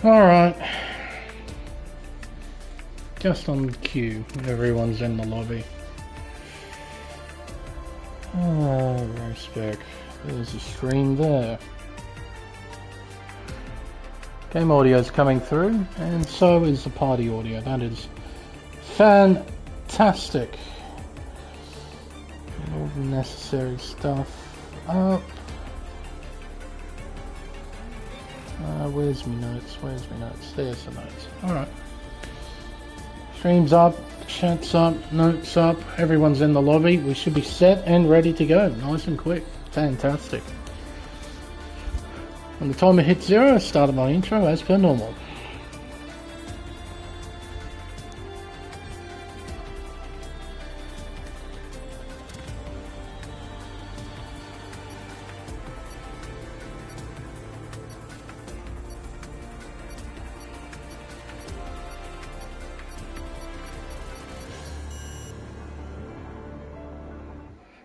Alright. Just on cue, everyone's in the lobby. Race Spec. There's a stream there. Game audio is coming through, and so is the party audio. That is fantastic. All the necessary stuff up. Where's my notes? There's the notes. Alright. Stream's up, chat's up, notes up, everyone's in the lobby. We should be set and ready to go. Nice and quick. Fantastic. When the timer hits 0, I started my intro as per normal.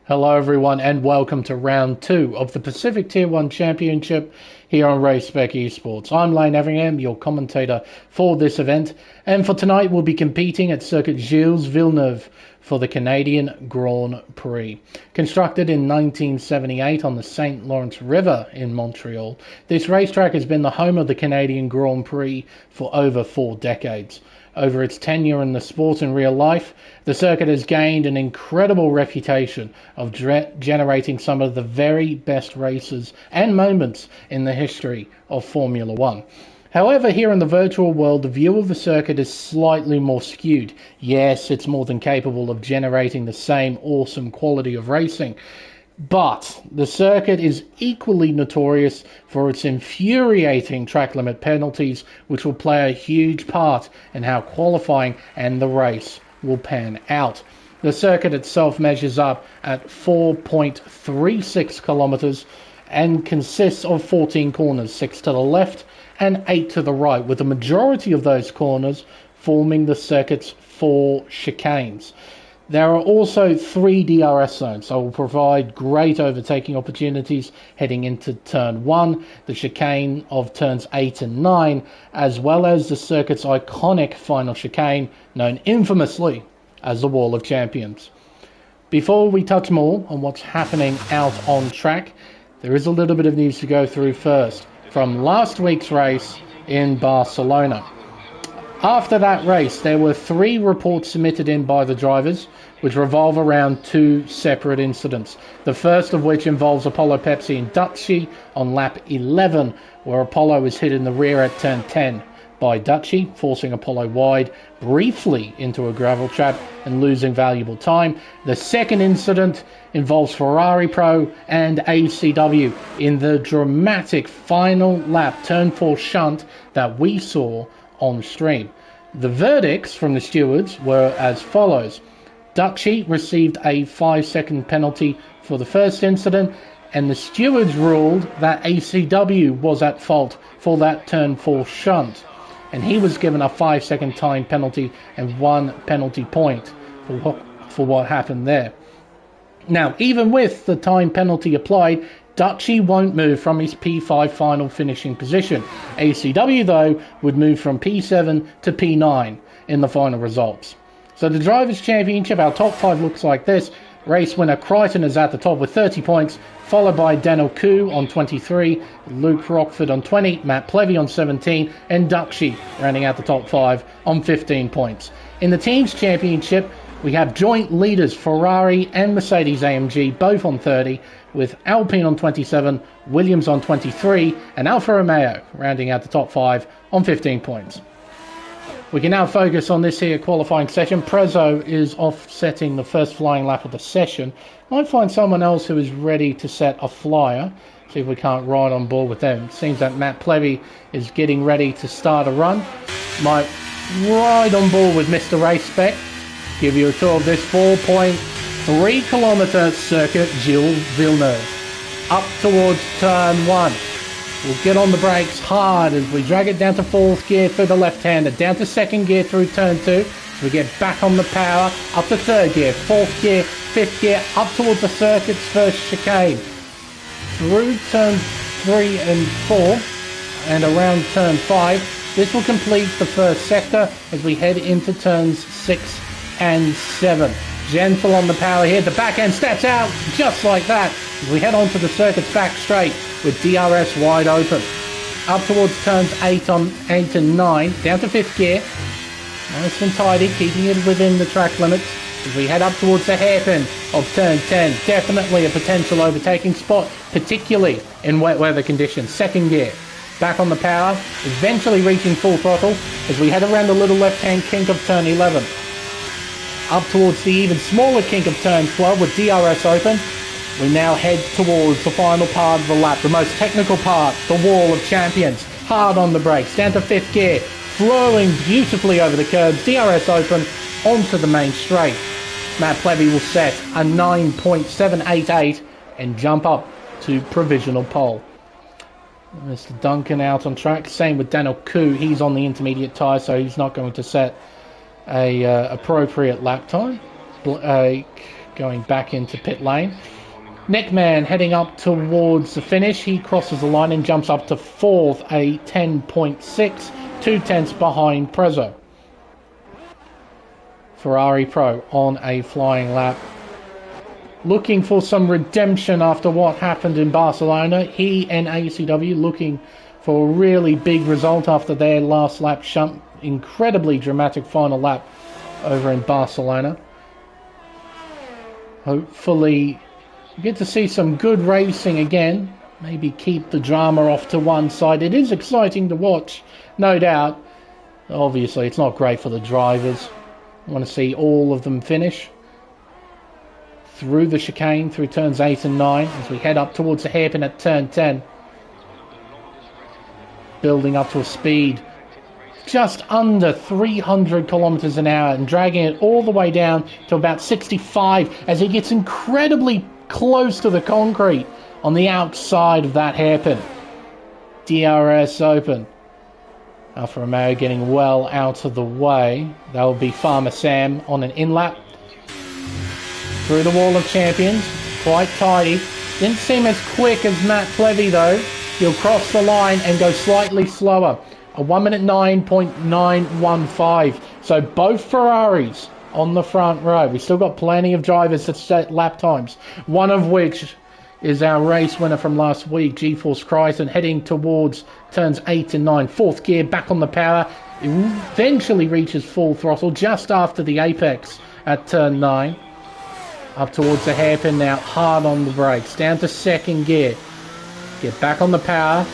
Hello everyone and welcome to round 2 of the Pacific Tier 1 Championship here on Race Spec Esports. I'm Everingham, your commentator for this event, and for tonight we'll be competing at Circuit Gilles Villeneuve for the Canadian Grand Prix. Constructed in 1978 on the St. Lawrence River in Montreal, this racetrack has been the home of the Canadian Grand Prix for over 4 decades. Over its tenure in the sport in real life, the circuit has gained an incredible reputation of generating some of the very best races and moments in the history of Formula One. However, here in the virtual world, the view of the circuit is slightly more skewed. Yes, it's more than capable of generating the same awesome quality of racing, but the circuit is equally notorious for its infuriating track limit penalties, which will play a huge part in how qualifying and the race will pan out. The circuit itself measures up at 4.36 kilometers and consists of 14 corners, 6 to the left and 8 to the right, with the majority of those corners forming the circuit's 4 chicanes. There are also 3 DRS zones, so will provide great overtaking opportunities heading into turn 1, the chicane of turns 8 and 9, as well as the circuit's iconic final chicane, known infamously as the Wall of Champions. Before we touch more on what's happening out on track, there is a little bit of news to go through first from last week's race in Barcelona. After that race, there were 3 reports submitted in by the drivers, which revolve around 2 separate incidents. The first of which involves Apollo Pepsi and Dutchy on lap 11, where Apollo was hit in the rear at turn 10 by Dutchy, forcing Apollo wide briefly into a gravel trap and losing valuable time. The second incident involves Ferrari Pro and ACW in the dramatic final lap turn 4 shunt that we saw on stream. The verdicts from the stewards were as follows. Dutchy received a 5-second penalty for the first incident, and the stewards ruled that ACW was at fault for that turn 4 shunt, and he was given a 5-second time penalty and 1 penalty point for what happened there. Now, even with the time penalty applied, Dutchy won't move from his P5 final finishing position. ACW, though, would move from P7 to P9 in the final results. So the Drivers' Championship, our top 5 looks like this. Race winner Crichton is at the top with 30 points, followed by Daniel Koo on 23, Luke Rockford on 20, Matt Plevy on 17, and Dutchy rounding out the top 5 on 15 points. In the Teams' Championship, we have joint leaders Ferrari and Mercedes-AMG both on 30, with Alpine on 27, Williams on 23, and Alfa Romeo rounding out the top 5 on 15 points. We can now focus on this here qualifying session. Prezzo is offsetting the first flying lap of the session. Might find someone else who is ready to set a flyer. See if we can't ride on board with them. Seems that Matt Plevy is getting ready to start a run. Might ride on board with Mr. Race Spec. Give you a tour of this 4.3 kilometer Circuit Gilles Villeneuve. Up towards turn 1. We'll get on the brakes hard as we drag it down to 4th gear through the left-hander, down to 2nd gear through turn 2. So we get back on the power, up to 3rd gear, 4th gear, 5th gear, up towards the circuit's first chicane. Through turn 3 and 4 and around turn 5, This will complete the first sector as we head into turns 6 and 7. Gentle on the power here. The back end steps out just like that as we head onto the circuit's back straight with DRS wide open. Up towards turns 8 and 9, down to 5th gear. Nice and tidy, keeping it within the track limits as we head up towards the hairpin of turn 10. Definitely a potential overtaking spot, particularly in wet weather conditions. 2nd gear, back on the power, eventually reaching full throttle as we head around the little left-hand kink of turn 11. Up towards the even smaller kink of turn 12 with DRS open. We now head towards the final part of the lap, the most technical part, the Wall of Champions. Hard on the brakes, down to 5th gear, flowing beautifully over the curbs, DRS open, onto the main straight. Matt Plevy will set a 9.788 and jump up to provisional pole. Mr. Duncan out on track, same with Daniel Koo, he's on the intermediate tyre, so he's not going to set a appropriate lap time. Going back into pit lane. Nickman heading up towards the finish. He crosses the line and jumps up to 4th, a 10.6, 2/10 behind Prezzo. Ferrari Pro on a flying lap. Looking for some redemption after what happened in Barcelona. He and ACW looking for a really big result after their last lap shunt. Incredibly dramatic final lap over in Barcelona. Hopefully we get to see some good racing again. Maybe keep the drama off to one side. It is exciting to watch, no doubt. Obviously, it's not great for the drivers. I want to see all of them finish. Through the chicane, through turns 8 and 9, as we head up towards the hairpin at turn 10. Building up to a speed just under 300 kilometers an hour and dragging it all the way down to about 65 as it gets incredibly close to the concrete on the outside of that hairpin. DRS open. Alfa Romeo getting well out of the way. That will be Farmer Sam on an in-lap. Through the Wall of Champions. Quite tidy. Didn't seem as quick as Matt Plevy though. He'll cross the line and go slightly slower. A 1 minute 9.915. So both Ferraris on the front row. We've still got plenty of drivers that set lap times. One of which is our race winner from last week, GeForce Crichton, heading towards turns 8 and 9. 4th gear, back on the power. Eventually reaches full throttle just after the apex at turn 9. Up towards the hairpin now, hard on the brakes. Down to 2nd gear. Get back on the power.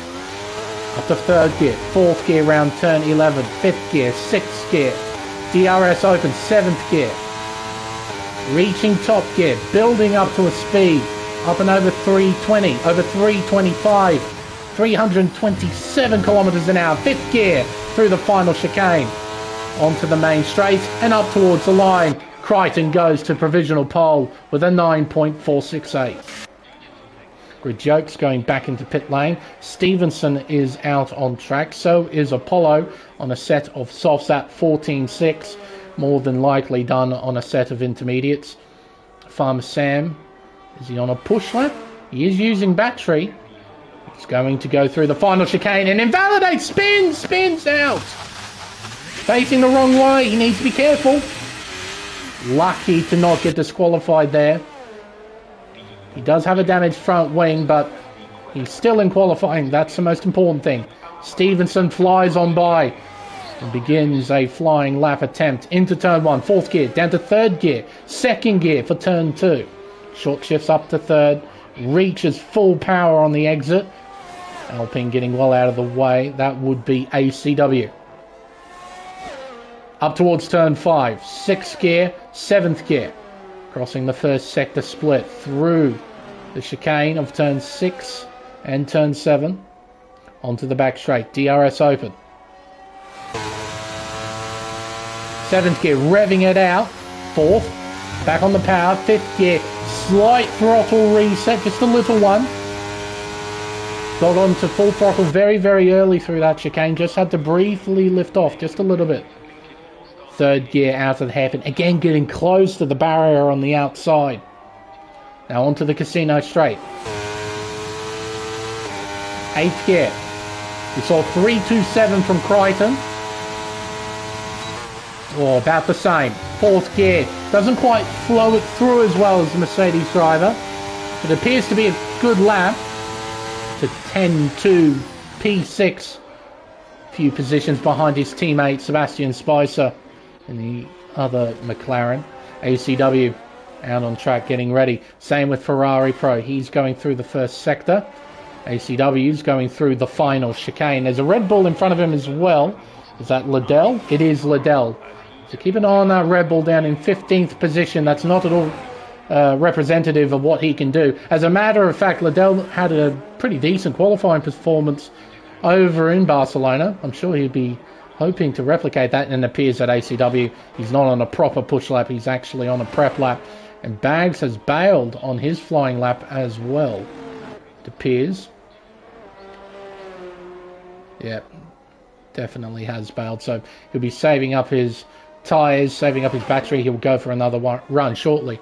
Up to 3rd gear, 4th gear round turn 11, 5th gear, 6th gear, DRS open, 7th gear, reaching top gear, building up to a speed, up and over 320, over 325, 327 kilometers an hour, 5th gear through the final chicane, onto the main straight and up towards the line. Crichton goes to provisional pole with a 9.468. Grid Jokes going back into pit lane. Stevenson is out on track. So is Apollo on a set of softs at 14.6. More than likely done on a set of intermediates. Farmer Sam, is he on a push lap? He is using battery. He's going to go through the final chicane and invalidate. Spins out. Facing the wrong way. He needs to be careful. Lucky to not get disqualified there. He does have a damaged front wing, but he's still in qualifying. That's the most important thing. Stevenson flies on by and begins a flying lap attempt into turn 1. 4th gear, down to 3rd gear. 2nd gear for turn 2. Short shifts up to 3rd. Reaches full power on the exit. Alpine getting well out of the way. That would be ACW. Up towards turn 5. 6th gear, 7th gear. Crossing the first sector split through the chicane of turn 6 and turn 7 onto the back straight. DRS open. 7th gear revving it out. 4th, back on the power. 5th gear, slight throttle reset, just a little one. Got on to full throttle very, very early through that chicane. Just had to briefly lift off just a little bit. 3rd gear out of the hairpin, again getting close to the barrier on the outside. Now onto the casino straight. 8th gear, We saw 3.27 from Crichton. Or about the same. Fourth gear. Doesn't quite flow it through as well as the Mercedes driver. It appears to be a good lap. To 10.2 P6. A few positions behind his teammate Sebastian Spicer in the other McLaren. ACW out on track getting ready. Same with Ferrari Pro. He's going through the first sector. ACW's going through the final chicane. There's a Red Bull in front of him as well. Is that Liddell? It is Liddell. So keep an eye on that Red Bull down in 15th position. That's not at all representative of what he can do. As a matter of fact, Liddell had a pretty decent qualifying performance over in Barcelona. I'm sure he'd be hoping to replicate that, and it appears that ACW, he's not on a proper push lap, he's actually on a prep lap. And Baggs has bailed on his flying lap as well, it appears. Yeah, definitely has bailed. So he'll be saving up his tyres, saving up his battery. He'll go for another run shortly.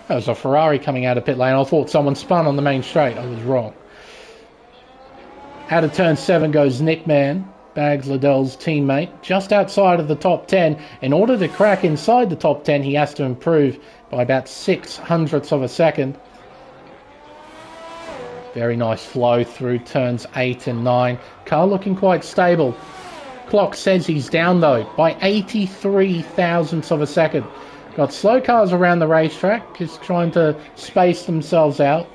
That was a Ferrari coming out of pit lane. I thought someone spun on the main straight. I was wrong. Out of turn 7 goes Nick Mann, Baggs Liddell's teammate, just outside of the top 10. In order to crack inside the top 10, he has to improve by about 0.06 of a second. Very nice flow through turns 8 and 9. Car looking quite stable. Clock says he's down though by 83 thousandths of a second. Got slow cars around the racetrack, just trying to space themselves out.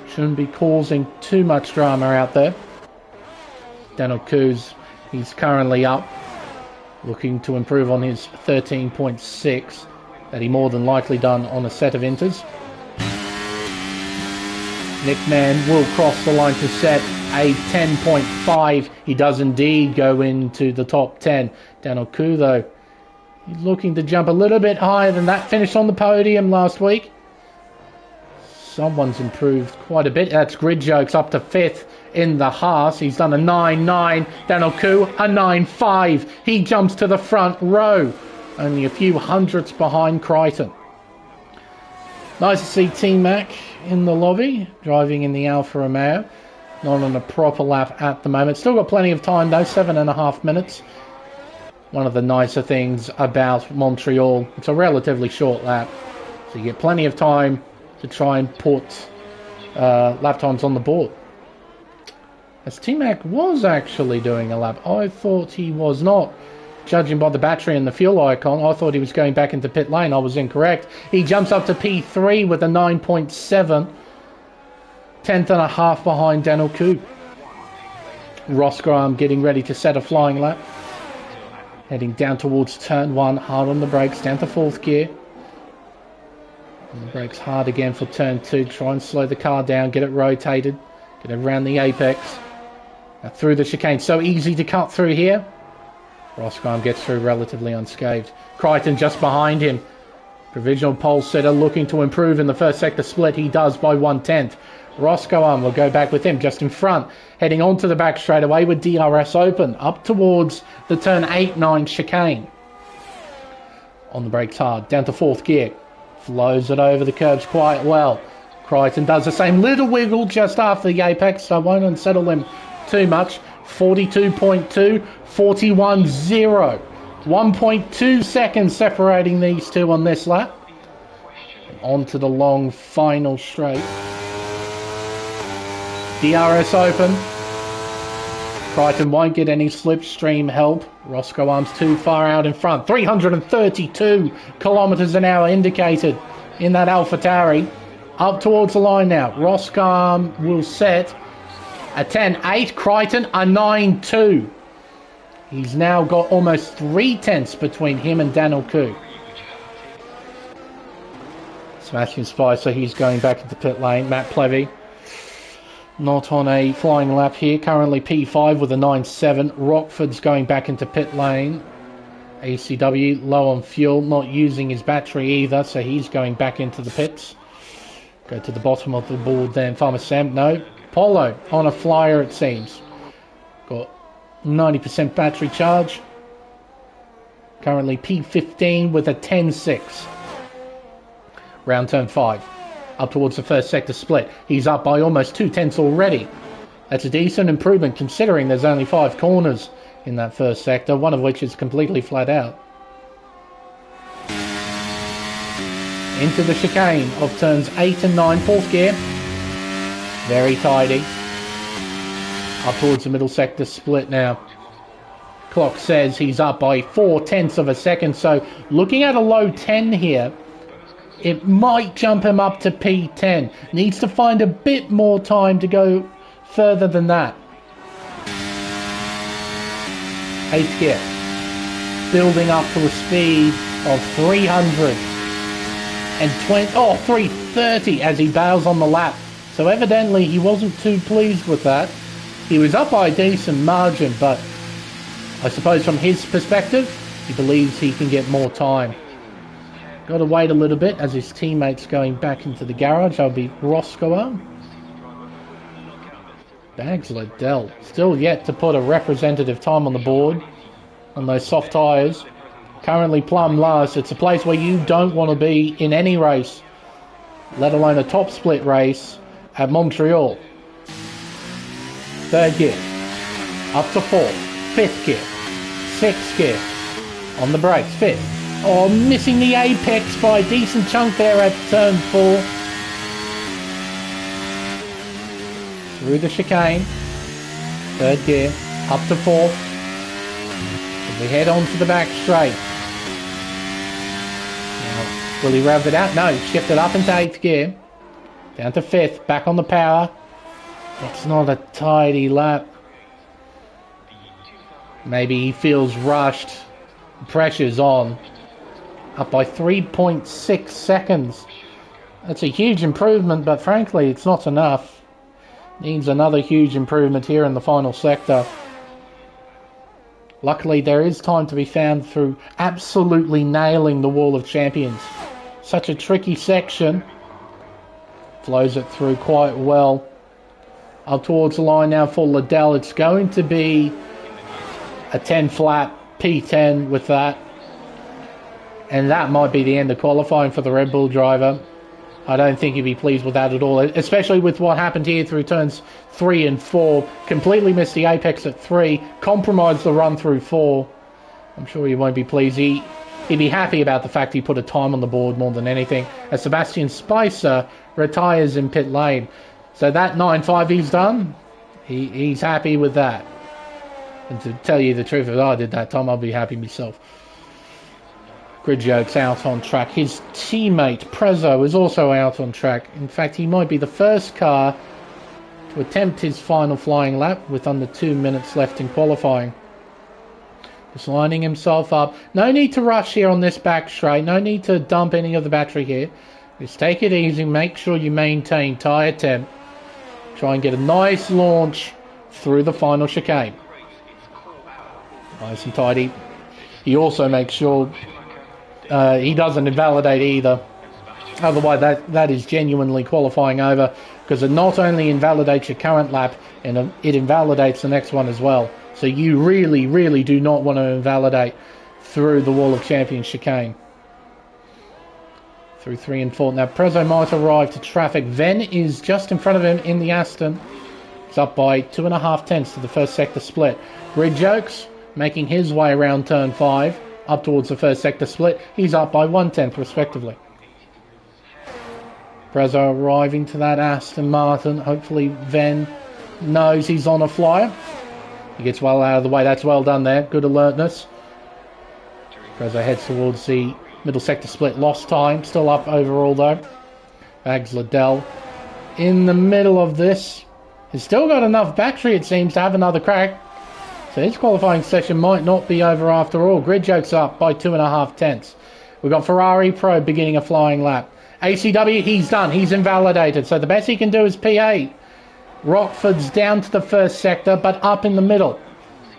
Shouldn't be causing too much drama out there. Daniel Kuz, he's currently up, looking to improve on his 13.6 that he more than likely done on a set of inters. Nick Mann will cross the line to set a 10.5. He does indeed go into the top 10. Daniel Kuz, though, he's looking to jump a little bit higher than that. Finished on the podium last week. Someone's improved quite a bit. That's Grid Jokes up to 5th in the Haas. He's done a 9.9. Daniel Kuz, a 9.5. He jumps to the front row. Only a few hundredths behind Crichton. Nice to see T-Mac in the lobby, driving in the Alfa Romeo. Not on a proper lap at the moment. Still got plenty of time though, 7.5 minutes. One of the nicer things about Montreal, it's a relatively short lap. So you get plenty of time to try and put lap times on the board. As T-Mac was actually doing a lap, I thought he was not. Judging by the battery and the fuel icon, I thought he was going back into pit lane. I was incorrect. He jumps up to P3 with a 9.7. 10th and a half behind Daniel Kuz. Ross Graham getting ready to set a flying lap. Heading down towards turn 1. Hard on the brakes. Down to 4th gear. On the brakes hard again for turn 2. Try and slow the car down. Get it rotated. Get it around the apex. Now through the chicane. So easy to cut through here. Ross Graham gets through relatively unscathed. Crichton just behind him. Provisional pole sitter looking to improve in the first sector split. He does by 1/10. Ross Graham will go back with him just in front. Heading onto the back straight away with DRS open. Up towards the turn 8-9 chicane. On the brakes hard. Down to 4th gear. Flows it over the curbs quite well. Crichton does the same. Little wiggle just after the apex, so I won't unsettle him too much. 42.2, 41.0. 1.2 seconds separating these two on this lap. Onto the long final straight. DRS open. Crichton won't get any slipstream help. Roscoe Arms too far out in front. 332 kilometers an hour indicated in that AlphaTauri. Up towards the line now. Roscoe Arms will set a 10.8, Crichton a 9.2. He's now got almost 3/10 between him and Daniel Kuz. Sebastian Spicer, he's going back into pit lane. Matt Plevy, not on a flying lap here. Currently P5 with a 9.7. Rockford's going back into pit lane. ACW, low on fuel, not using his battery either, so he's going back into the pits. Go to the bottom of the board then. Farmer Sam, no. Polo on a flyer it seems. Got 90% battery charge. Currently P15 with a 10.6. Round turn 5. Up towards the first sector split. He's up by almost 2/10 already. That's a decent improvement considering there's only 5 corners in that first sector, one of which is completely flat out. Into the chicane of turns 8 and 9, 4th gear. Very tidy. Up towards the middle sector split now. Clock says he's up by 0.4 of a second, so looking at a low 10 here, it might jump him up to P10. Needs to find a bit more time to go further than that. 8th gear. Building up to a speed of 330 as he bails on the lap. So evidently he wasn't too pleased with that. He was up by a decent margin, but I suppose from his perspective, he believes he can get more time. Got to wait a little bit as his teammate's going back into the garage. That'll be Roscoe. Bags Liddell still yet to put a representative time on the board on those soft tyres. Currently plumb last. It's a place where you don't want to be in any race, let alone a top split race at Montreal. 3rd gear, up to 4th, 5th gear, 6th gear, on the brakes, 5th. Oh, missing the apex by a decent chunk there at turn 4. Through the chicane, 3rd gear, up to 4th. As we head on to the back straight. Now, will he rev it out? No, shift it up into 8th gear. Down to 5th, back on the power. It's not a tidy lap. Maybe he feels rushed. Pressure's on. Up by 3.6 seconds. That's a huge improvement, but frankly, it's not enough. Needs another huge improvement here in the final sector. Luckily, there is time to be found through absolutely nailing the Wall of Champions. Such a tricky section. Flows it through quite well. Up towards the line now for Liddell. It's going to be a 10 flat, P10 with that. And that might be the end of qualifying for the Red Bull driver. I don't think he'd be pleased with that at all, especially with what happened here through turns 3 and 4. Completely missed the apex at 3, compromised the run through 4. I'm sure he won't be pleased. He'd be happy about the fact he put a time on the board more than anything, as Sebastian Spicer retires in pit lane. So that 9.5 he's done, he's happy with that. And to tell you the truth, if I did that time, I'd be happy myself. Gridjoke's out on track. His teammate, Prezzo, is also out on track. In fact, he might be the first car to attempt his final flying lap with under 2 minutes left in qualifying. Just lining himself up. No need to rush here on this back straight. No need to dump any of the battery here. Just take it easy. Make sure you maintain tyre temp. Try and get a nice launch through the final chicane. Nice and tidy. He also makes sure he doesn't invalidate either. Otherwise, that is genuinely qualifying over, because it not only invalidates your current lap, and it invalidates the next one as well. So you really, really do not want to invalidate through the Wall of Champions chicane. Through 3 and 4. Now, Prezzo might arrive to traffic. Venn is just in front of him in the Aston. He's up by 2.5 tenths to the first sector split. Gridjokes making his way around turn 5 up towards the first sector split. He's up by 1/10 respectively. Prezzo arriving to that Aston Martin. Hopefully Venn knows he's on a flyer. He gets well out of the way. That's well done there. Good alertness. Prezzo heads towards the middle sector split. Lost time. Still up overall though. Bags Liddell in the middle of this. He's still got enough battery, it seems, to have another crack. So his qualifying session might not be over after all. Gridjoke's up by 2.5 tenths. We've got Ferrari Pro beginning a flying lap. ACW, he's done. He's invalidated. So the best he can do is P8. Rockford's down to the first sector, but up in the middle.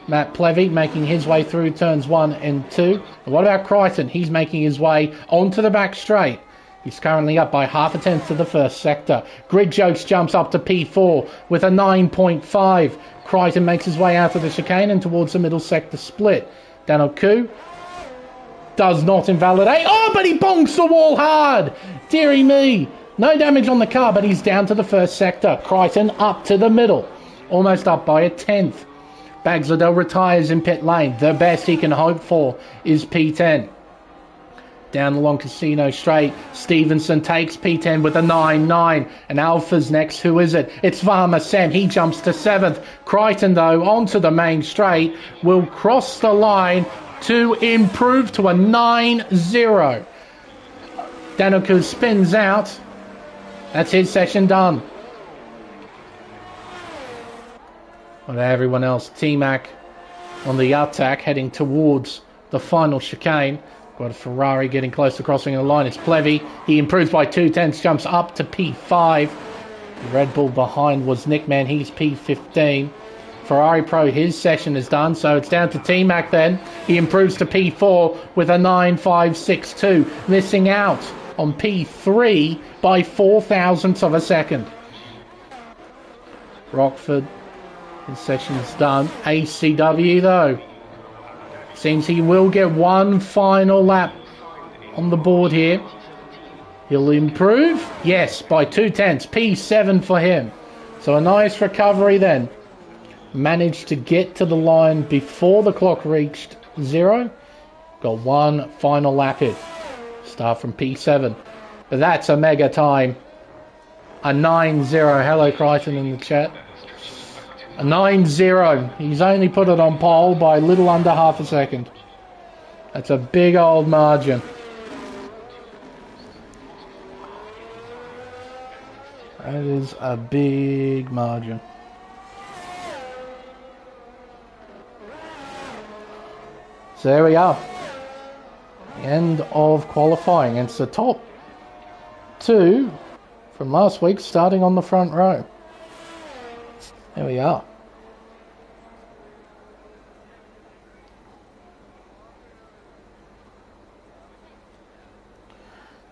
Matt Plevy making his way through turns 1 and 2. And what about Crichton? He's making his way onto the back straight. He's currently up by 0.5 tenth to the first sector. Gridjokes jumps up to P4 with a 9.5. Crichton makes his way out of the chicane and towards the middle sector split. Daniel Koo does not invalidate. Oh, but he bonks the wall hard. Dearie me. No damage on the car, but he's down to the first sector. Crichton up to the middle. almost up by a tenth. Bagslidell retires in pit lane. The best he can hope for is P10. Down along Casino Straight, Stevenson takes P10 with a 9-9. And Alpha's next. Who is it? It's Farmer Sam. He jumps to 7th. Crichton, though, onto the main straight, will cross the line to improve to a 9-0. Danoku spins out. That's his session done. With everyone else, T-Mac on the attack, heading towards the final chicane. Got a Ferrari getting close to crossing the line. It's Plevy. He improves by 2/10, jumps up to P5. Red Bull behind was Nickman. He's P15. Ferrari Pro, his session is done, so it's down to T-Mac then. He improves to P4 with a 9.562, missing out on P3 by 0.004 of a second. Rockford, his session is done. ACW though, seems he will get one final lap on the board here. He'll improve, yes, by 2/10, P7 for him. So a nice recovery then. Managed to get to the line before the clock reached 0. Got one final lap in. Start from P7. But that's a mega time. A 9-0. Hello Crichton in the chat. A 9-0. He's only put it on pole by a little under half a second. That's a big old margin. That is a big margin. So there we are. The end of qualifying. It's the top 2 from last week starting on the front row. There we are.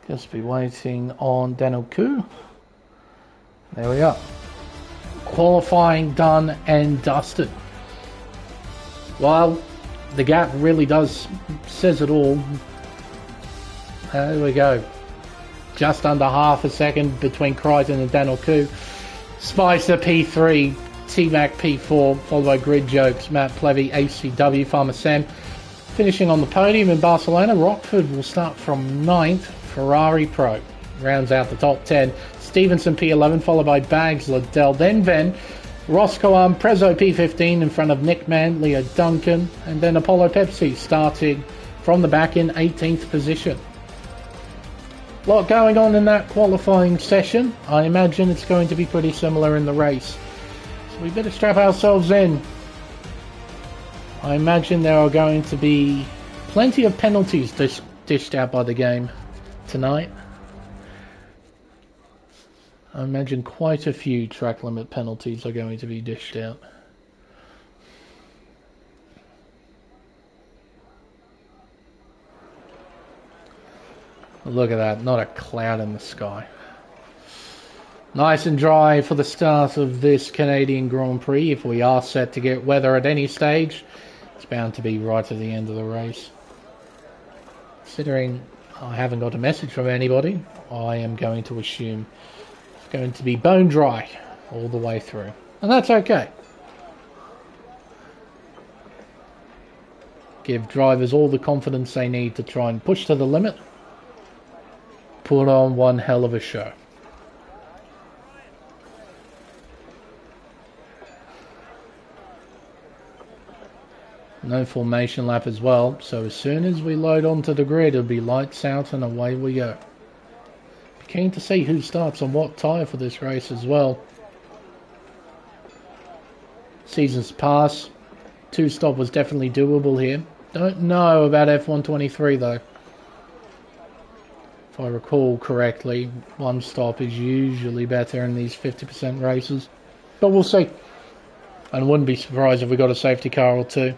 Just be waiting on Danoku. There we are. Qualifying done and dusted. Well, the gap really says it all. There we go. Just under half a second between Crichton and Danoku. Spicer P3, T-Mac P4, followed by Grid Jokes, Matt Plevy, ACW, Farmer Sam. Finishing on the podium in Barcelona, Rockford will start from 9th. Ferrari Pro rounds out the top 10. Stevenson P11, followed by Bags, Liddell, then Ven. Roscoe Prezzo P15 in front of Nick Mann, Leo Duncan, and then Apollo Pepsi starting from the back in 18th position. A lot going on in that qualifying session. I imagine it's going to be pretty similar in the race. So we better strap ourselves in. I imagine there are going to be plenty of penalties dished out by the game tonight. I imagine quite a few track limit penalties are going to be dished out. Look at that, not a cloud in the sky. Nice and dry for the start of this Canadian Grand Prix. If we are set to get weather at any stage, it's bound to be right at the end of the race. Considering I haven't got a message from anybody, I am going to assume it's going to be bone dry all the way through. And that's okay. Give drivers all the confidence they need to try and push to the limit. Put on one hell of a show. No formation lap as well, so as soon as we load onto the grid, it'll be lights out and away we go. Be keen to see who starts on what tyre for this race as well. Seasons pass. 2-stop was definitely doable here. Don't know about F123 though. If I recall correctly, 1 stop is usually better in these 50% races. But we'll see. And wouldn't be surprised if we got a safety car or two.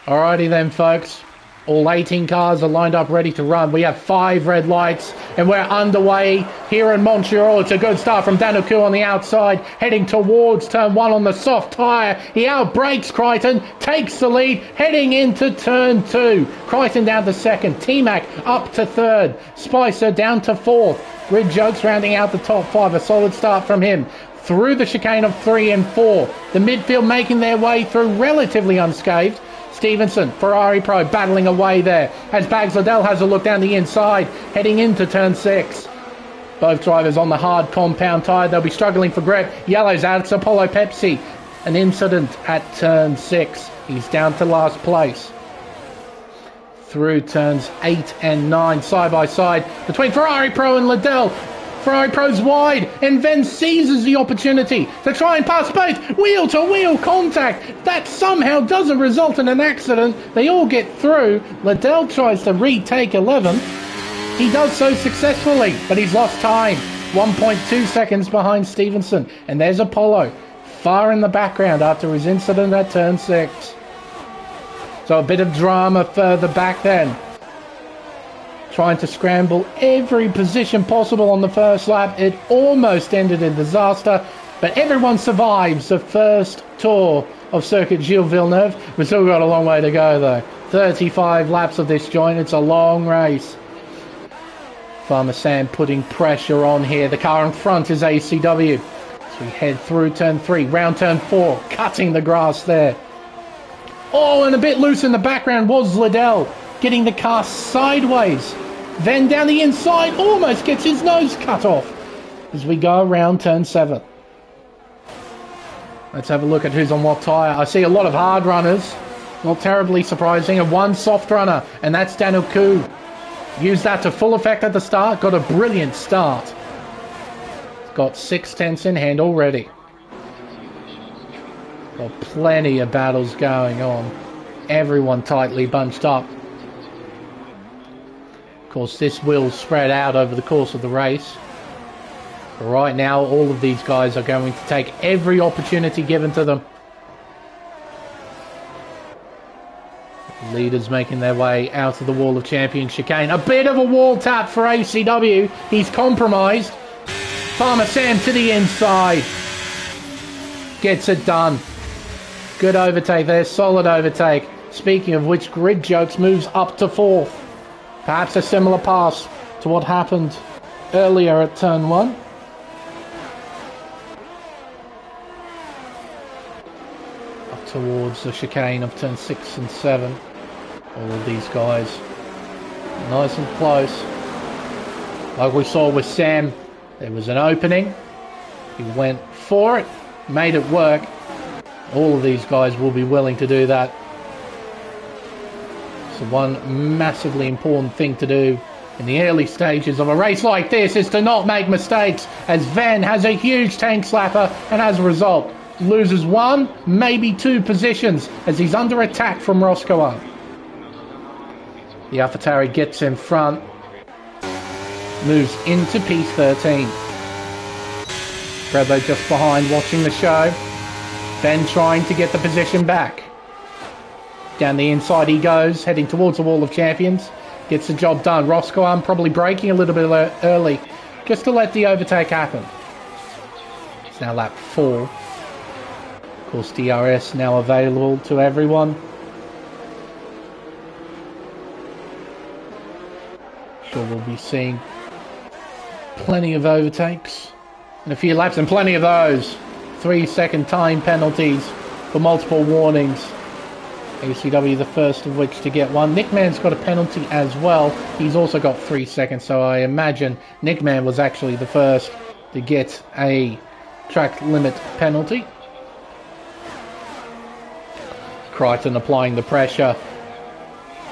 Alrighty then, folks. All 18 cars are lined up ready to run. We have 5 red lights and we're underway here in Montreal. It's a good start from Danoku on the outside, heading towards turn 1 on the soft tyre. He outbrakes Crichton, takes the lead, heading into turn 2. Crichton down to 2nd, T-Mac up to 3rd, Spicer down to 4th. Grid Jokes rounding out the top 5, a solid start from him. through the chicane of 3 and 4. The midfield making their way through relatively unscathed. Stevenson, Ferrari Pro, battling away there as Bags Liddell has a look down the inside, heading into turn 6. Both drivers on the hard compound tyre. They'll be struggling for grip. Yellow's out. It's Apollo Pepsi. An incident at turn 6. He's down to last place. Through turns 8 and 9, side by side between Ferrari Pro and Liddell. Ferrari Pro's wide and then seizes the opportunity to try and pass both. Wheel-to-wheel contact. That somehow doesn't result in an accident. They all get through. Liddell tries to retake 11. He does so successfully, but he's lost time. 1.2 seconds behind Stevenson. And there's Apollo, far in the background after his incident at turn 6. So a bit of drama further back then. Trying to scramble every position possible on the first lap. It almost ended in disaster, but everyone survives the first tour of Circuit Gilles Villeneuve. We've still got a long way to go though. 35 laps of this joint. It's a long race. Farmer Sam putting pressure on here. The car in front is ACW. So we head through turn 3, round turn 4, cutting the grass there. Oh, and a bit loose in the background was Liddell, getting the car sideways. Then down the inside, almost gets his nose cut off as we go around turn 7. Let's have a look at who's on what tyre. I see a lot of hard runners, not terribly surprising, and one soft runner, and that's Daniel Koo. Used that to full effect at the start, got a brilliant start. Got 6/10 in hand already. Got plenty of battles going on. Everyone tightly bunched up. Of course, this will spread out over the course of the race. But right now, all of these guys are going to take every opportunity given to them. Leaders making their way out of the Wall of Champions chicane. A bit of a wall tap for ACW. He's compromised. Farmer Sam to the inside. Gets it done. Good overtake there. Solid overtake. Speaking of which, Grid Jokes moves up to 4th. Perhaps a similar pass to what happened earlier at turn 1. Up towards the chicane of turn 6 and 7. All of these guys nice and close. Like we saw with Sam, there was an opening. He went for it, made it work. All of these guys will be willing to do that. So one massively important thing to do in the early stages of a race like this is to not make mistakes, as Van has a huge tank slapper and as a result loses 1, maybe 2 positions as he's under attack from Roscoe. The AlphaTauri gets in front, moves into P13. Bravo just behind watching the show. Then trying to get the position back. Down the inside he goes, heading towards the Wall of Champions. Gets the job done. Roscoe probably braking a little bit early, just to let the overtake happen. It's now lap 4. Of course, DRS now available to everyone. Sure, we'll be seeing plenty of overtakes in a few laps, and plenty of those 3-second time penalties for multiple warnings. ACW the first of which to get one. Nickman's got a penalty as well. He's also got 3 seconds, so I imagine Nickman was actually the first to get a track limit penalty. Crichton applying the pressure.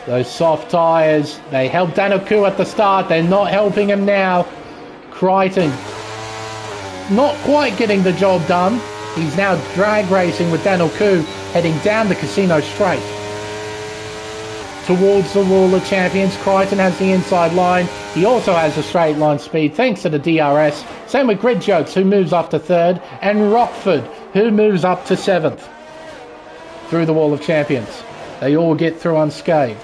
Those soft tyres, they helped Daniel Koo at the start. They're not helping him now. Crichton not quite getting the job done. He's now drag racing with Daniel Koo, heading down the Casino Straight. Towards the Wall of Champions, Crichton has the inside line. He also has a straight line speed thanks to the DRS. Same with Grid Jokes, who moves up to 3rd, and Rockford, who moves up to 7th. Through the Wall of Champions. They all get through unscathed.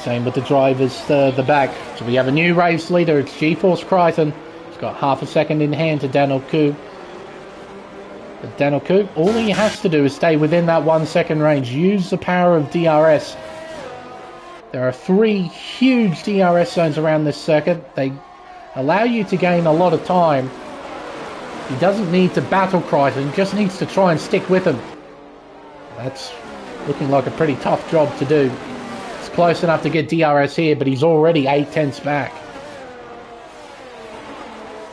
Same with the drivers further back. So we have a new race leader. It's GeForce Crichton. He's got half a second in hand to Daniel Koo. But Daniel Koo, all he has to do is stay within that 1 second range. Use the power of DRS. There are 3 huge DRS zones around this circuit. They allow you to gain a lot of time. He doesn't need to battle Crichton, he just needs to try and stick with him. That's looking like a pretty tough job to do. It's close enough to get DRS here, but he's already 8/10ths back.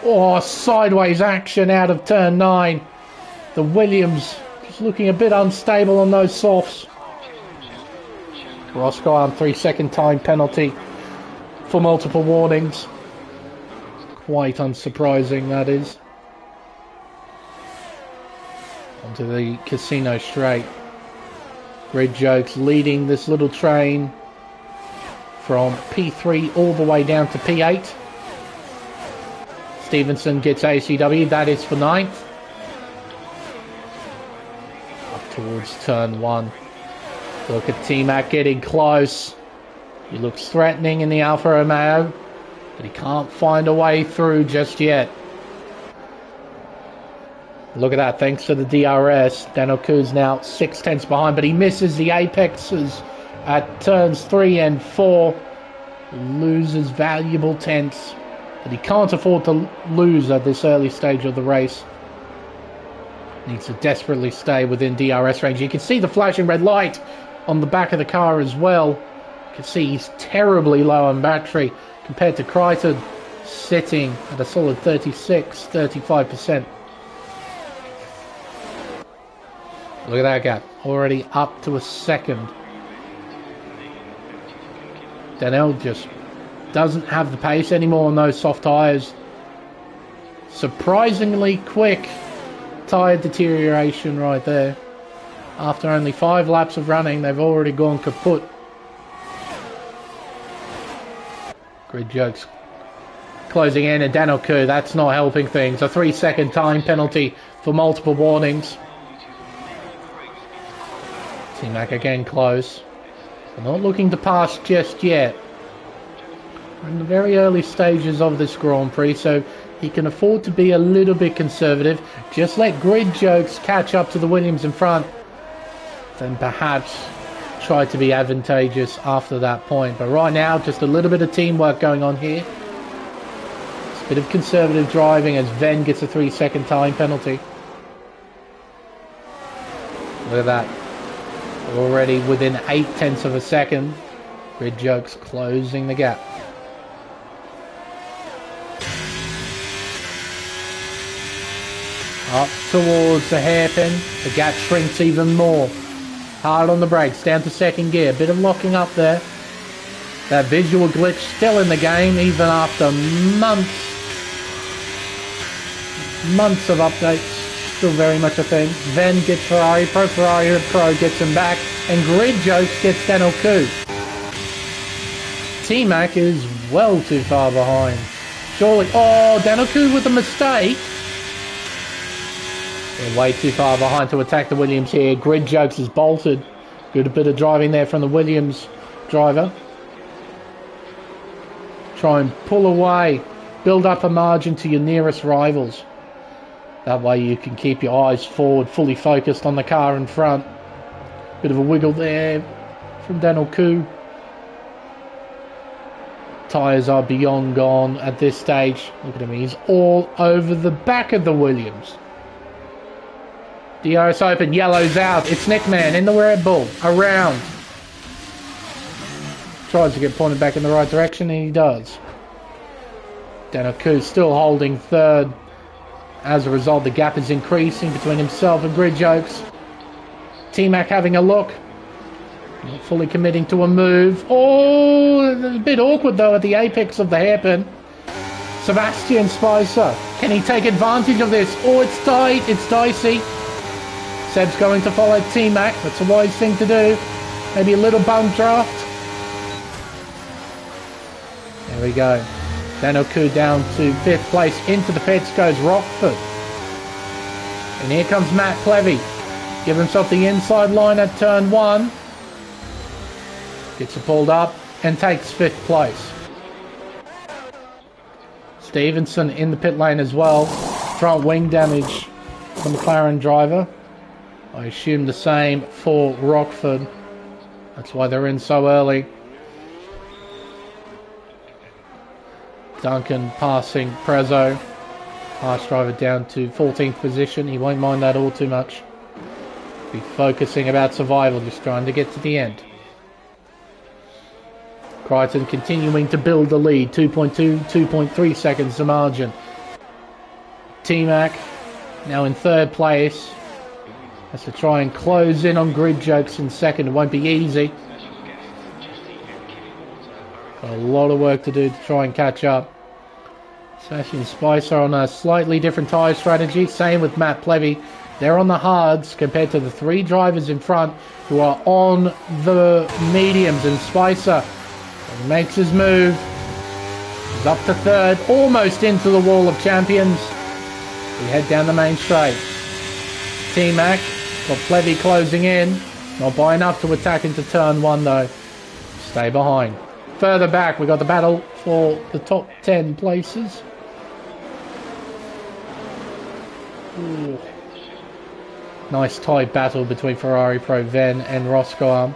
Oh, sideways action out of turn 9. The Williams just looking a bit unstable on those softs. Roscoe on 3-second time penalty for multiple warnings. Quite unsurprising, that is. Onto the Casino straight. Grid Jokes leading this little train from P3 all the way down to P8. Stevenson gets ACW, that is for 9th. Up towards turn 1. Look at T-Mac getting close. He looks threatening in the Alfa Romeo, but he can't find a way through just yet. Look at that, thanks to the DRS. Daniel Kuh's now 6/10ths behind, but he misses the apexes at turns 3 and 4. Loses valuable tenths that he can't afford to lose at this early stage of the race. Needs to desperately stay within DRS range. You can see the flashing red light on the back of the car as well. You can see he's terribly low on battery compared to Crichton, sitting at a solid 35%. Look at that gap, already up to a second. Daniel just doesn't have the pace anymore on those soft tyres. Surprisingly quick tyre deterioration right there. After only 5 laps of running, they've already gone kaput. Grid Jokes closing in, and Daniel Kuh, that's not helping things. A 3-second time penalty for multiple warnings. T-Mac again close. They're not looking to pass just yet. We're in the very early stages of this Grand Prix, so he can afford to be a little bit conservative. Just let Grid Jokes catch up to the Williams in front, then perhaps try to be advantageous after that point. But right now, just a little bit of teamwork going on here. It's a bit of conservative driving as Ven gets a 3-second time penalty. Look at that. Already within 8/10ths of a second. Grid Jokes closing the gap. Up towards the hairpin. The gap shrinks even more. Hard on the brakes, down to second gear. Bit of locking up there. That visual glitch still in the game, even after months of updates. Still very much a thing. Ven gets Ferrari Pro gets him back, and Grid Jokes gets Daniel Kuh. T-Mac is well too far behind. Surely, oh, Daniel Kuh with a mistake. They're way too far behind to attack the Williams here. Grid Jokes is bolted. Good bit of driving there from the Williams driver. Try and pull away. Build up a margin to your nearest rivals. That way you can keep your eyes forward, fully focused on the car in front. Bit of a wiggle there from Daniel Kuh. Tyres are beyond gone at this stage. Look at him, he's all over the back of the Williams. DRS open, yellow's out. It's Nickman in the Red Bull, around. Tries to get pointed back in the right direction, and he does. Daniel Kuh still holding third. As a result, the gap is increasing between himself and Grid Jokes. T-Mac having a look. Not fully committing to a move. Oh, a bit awkward though at the apex of the hairpin. Sebastian Spicer. Can he take advantage of this? Oh, it's tight. It's dicey. Seb's going to follow T-Mac. That's a wise thing to do. Maybe a little bump draft. There we go. Daniel Kuh down to 5th place. Into the pits goes Rockford. And here comes Matt Clevy. Give himself the inside line at turn 1. Gets it pulled up and takes 5th place. Stevenson in the pit lane as well. Front wing damage for the McLaren driver. I assume the same for Rockford. That's why they're in so early. Duncan passing Prezzo. Harsh driver down to 14th position. He won't mind that all too much. Be focusing about survival, just trying to get to the end. Crichton continuing to build the lead. 2.2, 2.3 seconds the margin. T-Mac now in third place. Has to try and close in on Grid Jokes in second. It won't be easy. Got a lot of work to do to try and catch up. Sebastian Spicer on a slightly different tyre strategy. Same with Matt Plevy. They're on the hards compared to the three drivers in front who are on the mediums. And Spicer makes his move. He's up to third. Almost into the wall of champions. We head down the main straight. T-Mac got Plevy closing in. Not by enough to attack into turn one though. Stay behind. Further back we got the battle for the top 10 places. Ooh. Nice tight battle between Ferrari Pro Ven and Roscoe.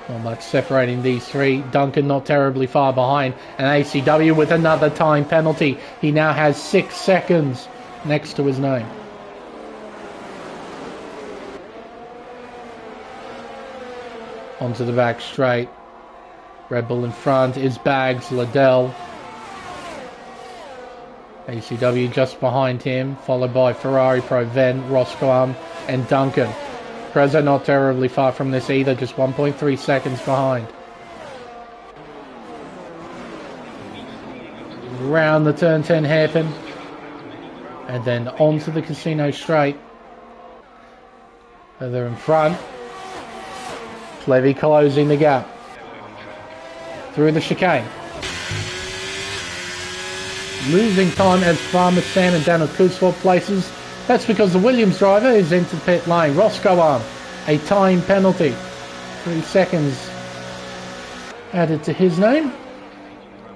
Not much separating these three. Duncan not terribly far behind. And ACW with another time penalty. He now has 6 seconds next to his name. Onto the back straight. Red Bull in front is Bags, Liddell. ACW just behind him, followed by Ferrari Pro Ven, Roscoe and Duncan. Prezzo not terribly far from this either, just 1.3 seconds behind. Round the turn 10 hairpin. And then onto the casino straight. They're in front. Plevy closing the gap. Through the chicane. Losing time as Farmer Sam and Daniel Koo swap places. That's because the Williams driver is into pit lane. Roscoe a time penalty. 3 seconds added to his name.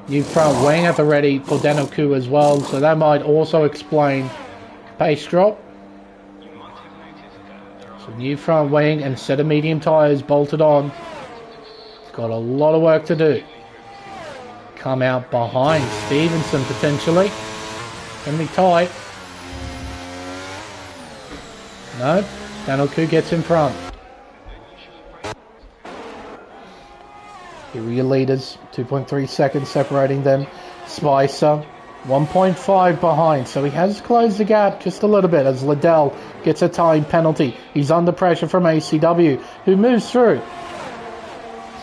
New front wing at the ready for Daniel Koo as well, so that might also explain pace drop. So new front wing and set of medium tyres bolted on. Got a lot of work to do. Come out behind Stevenson potentially. Gonna be tight. No, Daniel Koo gets in front. Here are your leaders. 2.3 seconds separating them. Spicer 1.5 behind, so he has closed the gap just a little bit as Liddell gets a time penalty. He's under pressure from ACW, who moves through.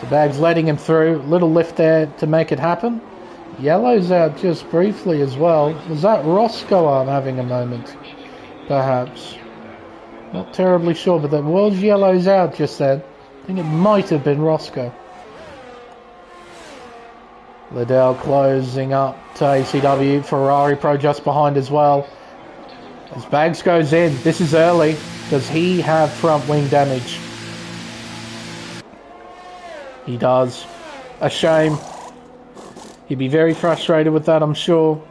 So Bags letting him through. Little lift there to make it happen. Yellow's out just briefly as well. Was that Roscoe having a moment? Perhaps. Not terribly sure, but there was Yellow's out just then. I think it might have been Roscoe. Liddell closing up to ACW. Ferrari Pro just behind as well. As Bags goes in, this is early. Does he have front wing damage? He does. A shame. He'd be very frustrated with that, I'm sure.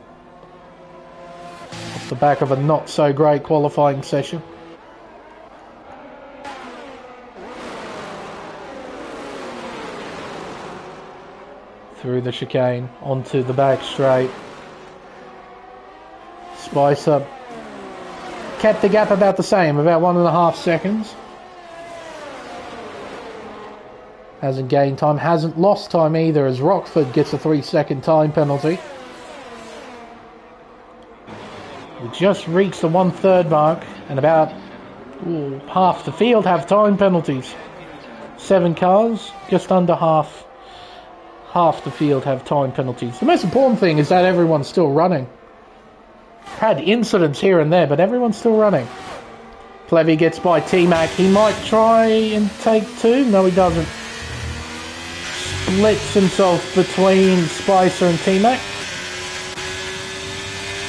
Off the back of a not so great qualifying session. Through the chicane, onto the back straight. Spicer kept the gap about the same, about 1.5 seconds. Hasn't gained time, hasn't lost time either, as Rockford gets a 3-second time penalty. We just reached the 1/3 mark, and about half the field have time penalties. 7 cars, just under half the field have time penalties. The most important thing is that everyone's still running. Had incidents here and there, but everyone's still running. Plevy gets by T-Mac. He might try and take 2. No, he doesn't. Splits himself between Spicer and T-Mac.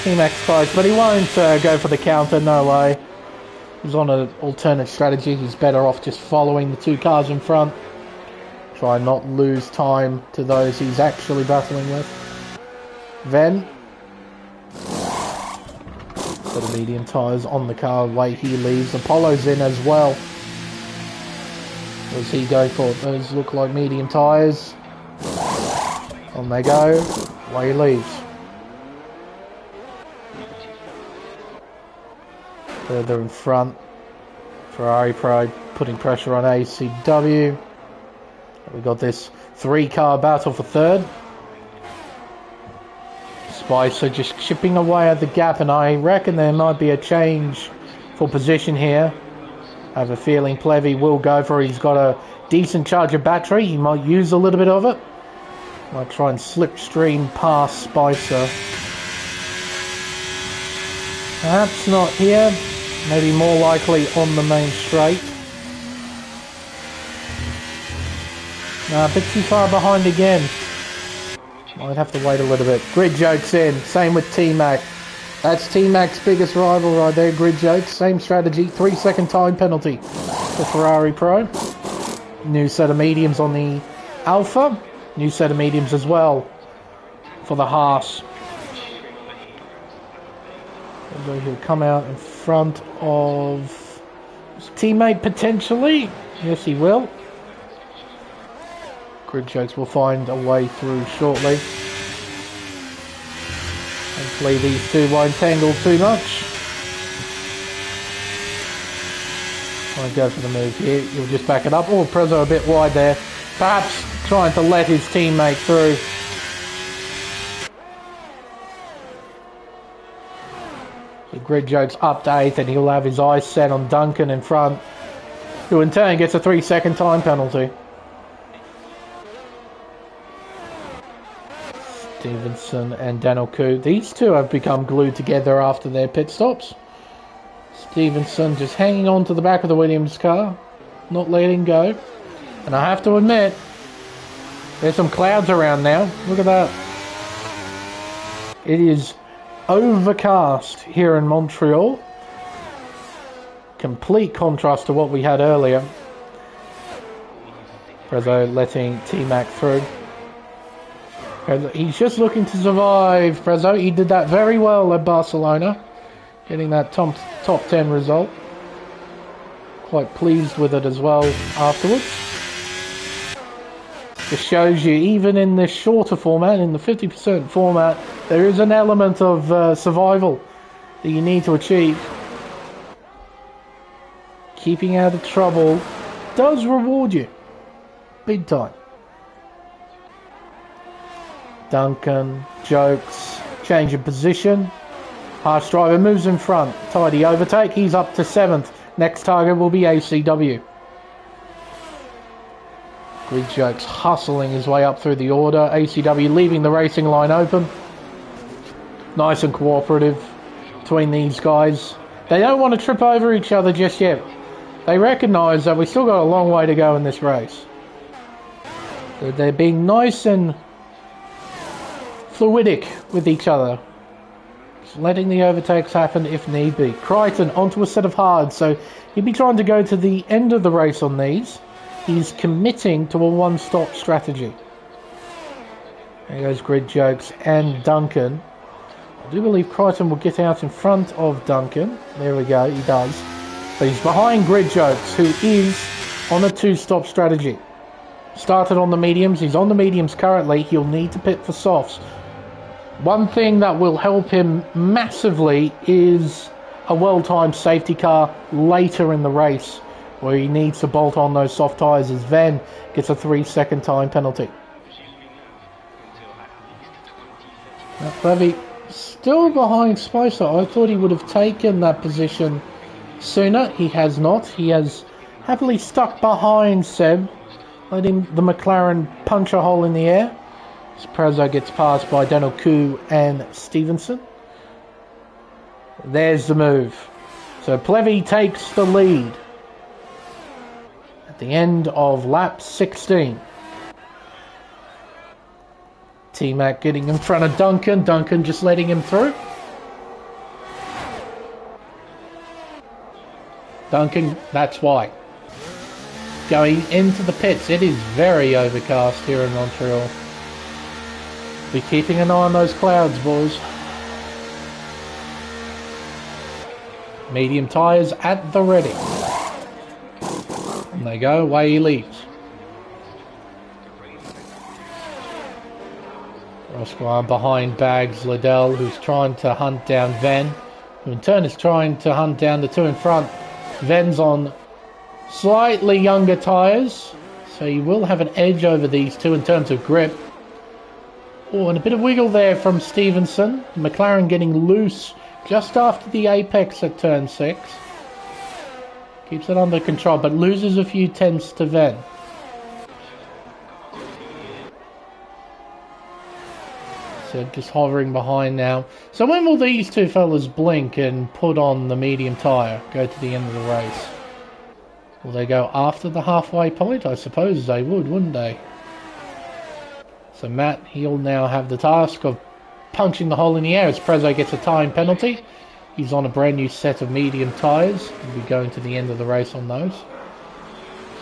T-Mac's close, but he won't go for the counter. No way. He's on an alternate strategy. He's better off just following the 2 cars in front. Try and not lose time to those he's actually battling with. Ven. Got the medium tyres on the car. Wait, he leaves. Apollo's in as well. What does he go for? Those look like medium tyres. On they go. Away he leaves. Further in front. Ferrari Pro putting pressure on ACW. We got this 3-car battle for third. Spicer just chipping away at the gap, and I reckon there might be a change for position here. I have a feeling Plevy will go for it. He's got a decent charge of battery. He might use a little bit of it. Might try and slipstream past Spicer. Perhaps not here. Maybe more likely on the main straight. A bit too far behind again. Might have to wait a little bit. Grid Jokes in. Same with T-Mac. That's T-Mac's biggest rival right there, Grid Jokes. Same strategy. 3-second time penalty for Ferrari Pro. New set of mediums on the Alpha. New set of mediums as well for the Haas. He'll come out in front of his teammate potentially. Yes, he will. Grid Jokes will find a way through shortly. Hopefully these two won't tangle too much. I'll go for the move here. He'll just back it up. Oh, Prezzo a bit wide there. Perhaps trying to let his teammate through. The Grid Jokes up to 8th, and he'll have his eyes set on Duncan in front, who in turn gets a 3-second time penalty. Stevenson and Daniel Koo. These two have become glued together after their pit stops. Stevenson just hanging on to the back of the Williams car, not letting go. And I have to admit, there's some clouds around now. Look at that. It is overcast here in Montreal. Complete contrast to what we had earlier. Prezzo letting T-Mac through. He's just looking to survive, Prezzo. He did that very well at Barcelona, getting that top 10 result. Quite pleased with it as well afterwards. Just shows you, even in this shorter format, in the 50% format, there is an element of survival that you need to achieve. Keeping out of trouble does reward you. Big time. Duncan, Jokes, change of position. Harsh driver moves in front. Tidy overtake. He's up to 7th. Next target will be ACW. Grid Jokes hustling his way up through the order. ACW leaving the racing line open. Nice and cooperative between these guys. They don't want to trip over each other just yet. They recognise that we still got a long way to go in this race. So they're being nice and fluidic with each other. Just letting the overtakes happen if need be. Crichton onto a set of hards, so he'll be trying to go to the end of the race on these. He's committing to a one-stop strategy. There goes Grid Jokes and Duncan. I do believe Crichton will get out in front of Duncan. There we go, he does. But he's behind Grid Jokes, who is on a 2-stop strategy. Started on the mediums. He's on the mediums currently. He'll need to pit for softs. One thing that will help him massively is a well-timed safety car later in the race, where he needs to bolt on those soft tyres as Ven gets a 3-second time penalty. Levy still behind Spicer. I thought he would have taken that position sooner. He has not. He has happily stuck behind Seb, letting the McLaren punch a hole in the air. Prezzo gets passed by Daniel Koo and Stevenson. There's the move. So Plevy takes the lead at the end of lap 16. T-Mac getting in front of Duncan. Duncan just letting him through. Duncan, that's why. Going into the pits. It is very overcast here in Montreal. Be keeping an eye on those clouds, boys. Medium tyres at the ready. And they go, away he leaves. Roscoe behind Bags Liddell, who's trying to hunt down Ven. who in turn is trying to hunt down the two in front. Ven's on slightly younger tyres, so he will have an edge over these two in terms of grip. Oh, and a bit of wiggle there from Stevenson. McLaren getting loose just after the apex at turn 6. Keeps it under control, but loses a few tenths to Ven. So just hovering behind now. So when will these two fellas blink and put on the medium tyre, go to the end of the race? Will they go after the halfway point? I suppose they would, wouldn't they? So Matt, he'll now have the task of punching the hole in the air as Prezzo gets a time penalty. He's on a brand new set of medium tyres. He'll be going to the end of the race on those.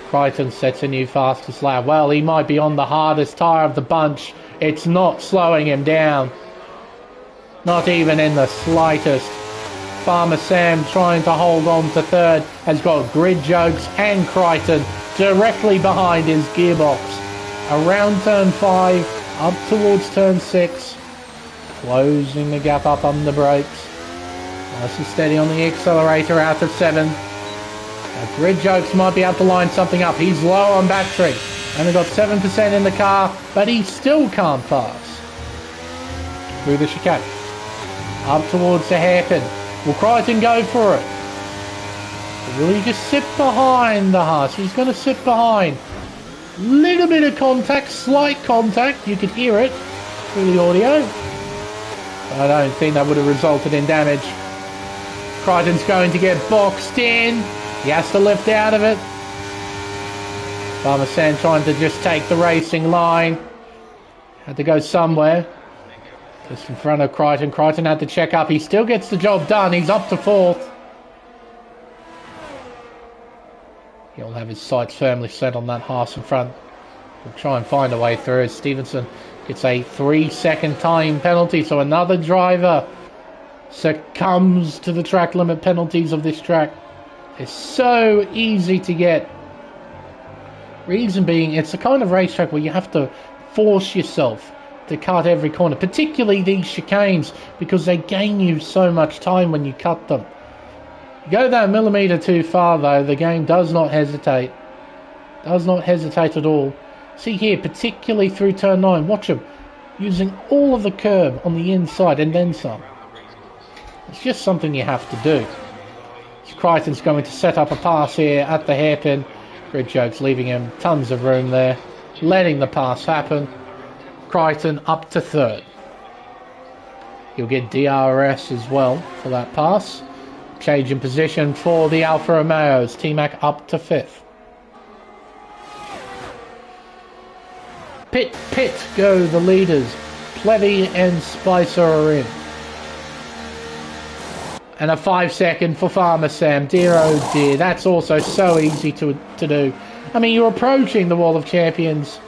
Crichton sets a new fastest lap. Well, he might be on the hardest tyre of the bunch. It's not slowing him down. Not even in the slightest. Farmer Sam trying to hold on to third has got Grid Jokes and Crichton directly behind his gearbox. Around turn 5, up towards turn 6. Closing the gap up on the brakes. Nice and steady on the accelerator out of 7. Now Grid Jokes might be able to line something up. He's low on battery. Only got 7% in the car, but he still can't pass. Through the chicane. Up towards the hairpin. Will Crichton go for it? Or will he just sit behind the Haas? He's going to sit behind. Little bit of contact, slight contact. You could hear it through the audio. I don't think that would have resulted in damage. Crichton's going to get boxed in. He has to lift out of it. Farmer Sam trying to just take the racing line. Had to go somewhere. Just in front of Crichton. Crichton had to check up. He still gets the job done. He's up to 4th. He'll have his sights firmly set on that Haas in front. He'll try and find a way through as Stevenson gets a 3-second time penalty. So another driver succumbs to the track limit penalties of this track. It's so easy to get. Reason being, it's the kind of racetrack where you have to force yourself to cut every corner, particularly these chicanes, because they gain you so much time when you cut them. You go that millimetre too far though, the game does not hesitate. Does not hesitate at all. See here, particularly through turn 9, watch him using all of the curb on the inside and then some. It's just something you have to do. So Crichton's going to set up a pass here at the hairpin. Grid Jokes leaving him tons of room there, letting the pass happen. Crichton up to 3rd. He'll get DRS as well for that pass. Change in position for the Alfa Romeos. T-Mac up to 5th. Pit go the leaders. Plevy and Spicer are in. And a 5-second for Farmer Sam. Dear oh dear, that's also so easy to do. I mean, you're approaching the Wall of Champions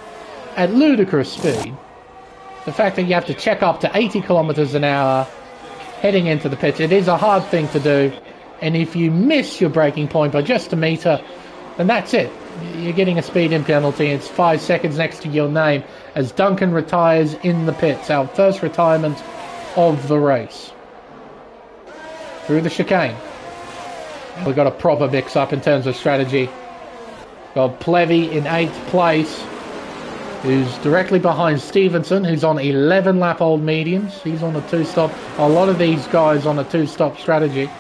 at ludicrous speed. The fact that you have to check up to 80 kilometers an hour heading into the pits, it is a hard thing to do. And if you miss your braking point by just a metre, then that's it. You're getting a speeding penalty. It's 5 seconds next to your name as Duncan retires in the pits. Our first retirement of the race. Through the chicane. We've got a proper mix-up in terms of strategy. Got Plevy in 8th place, who's directly behind Stevenson, who's on 11-lap-old mediums. He's on a 2-stop. A lot of these guys on a 2-stop strategy.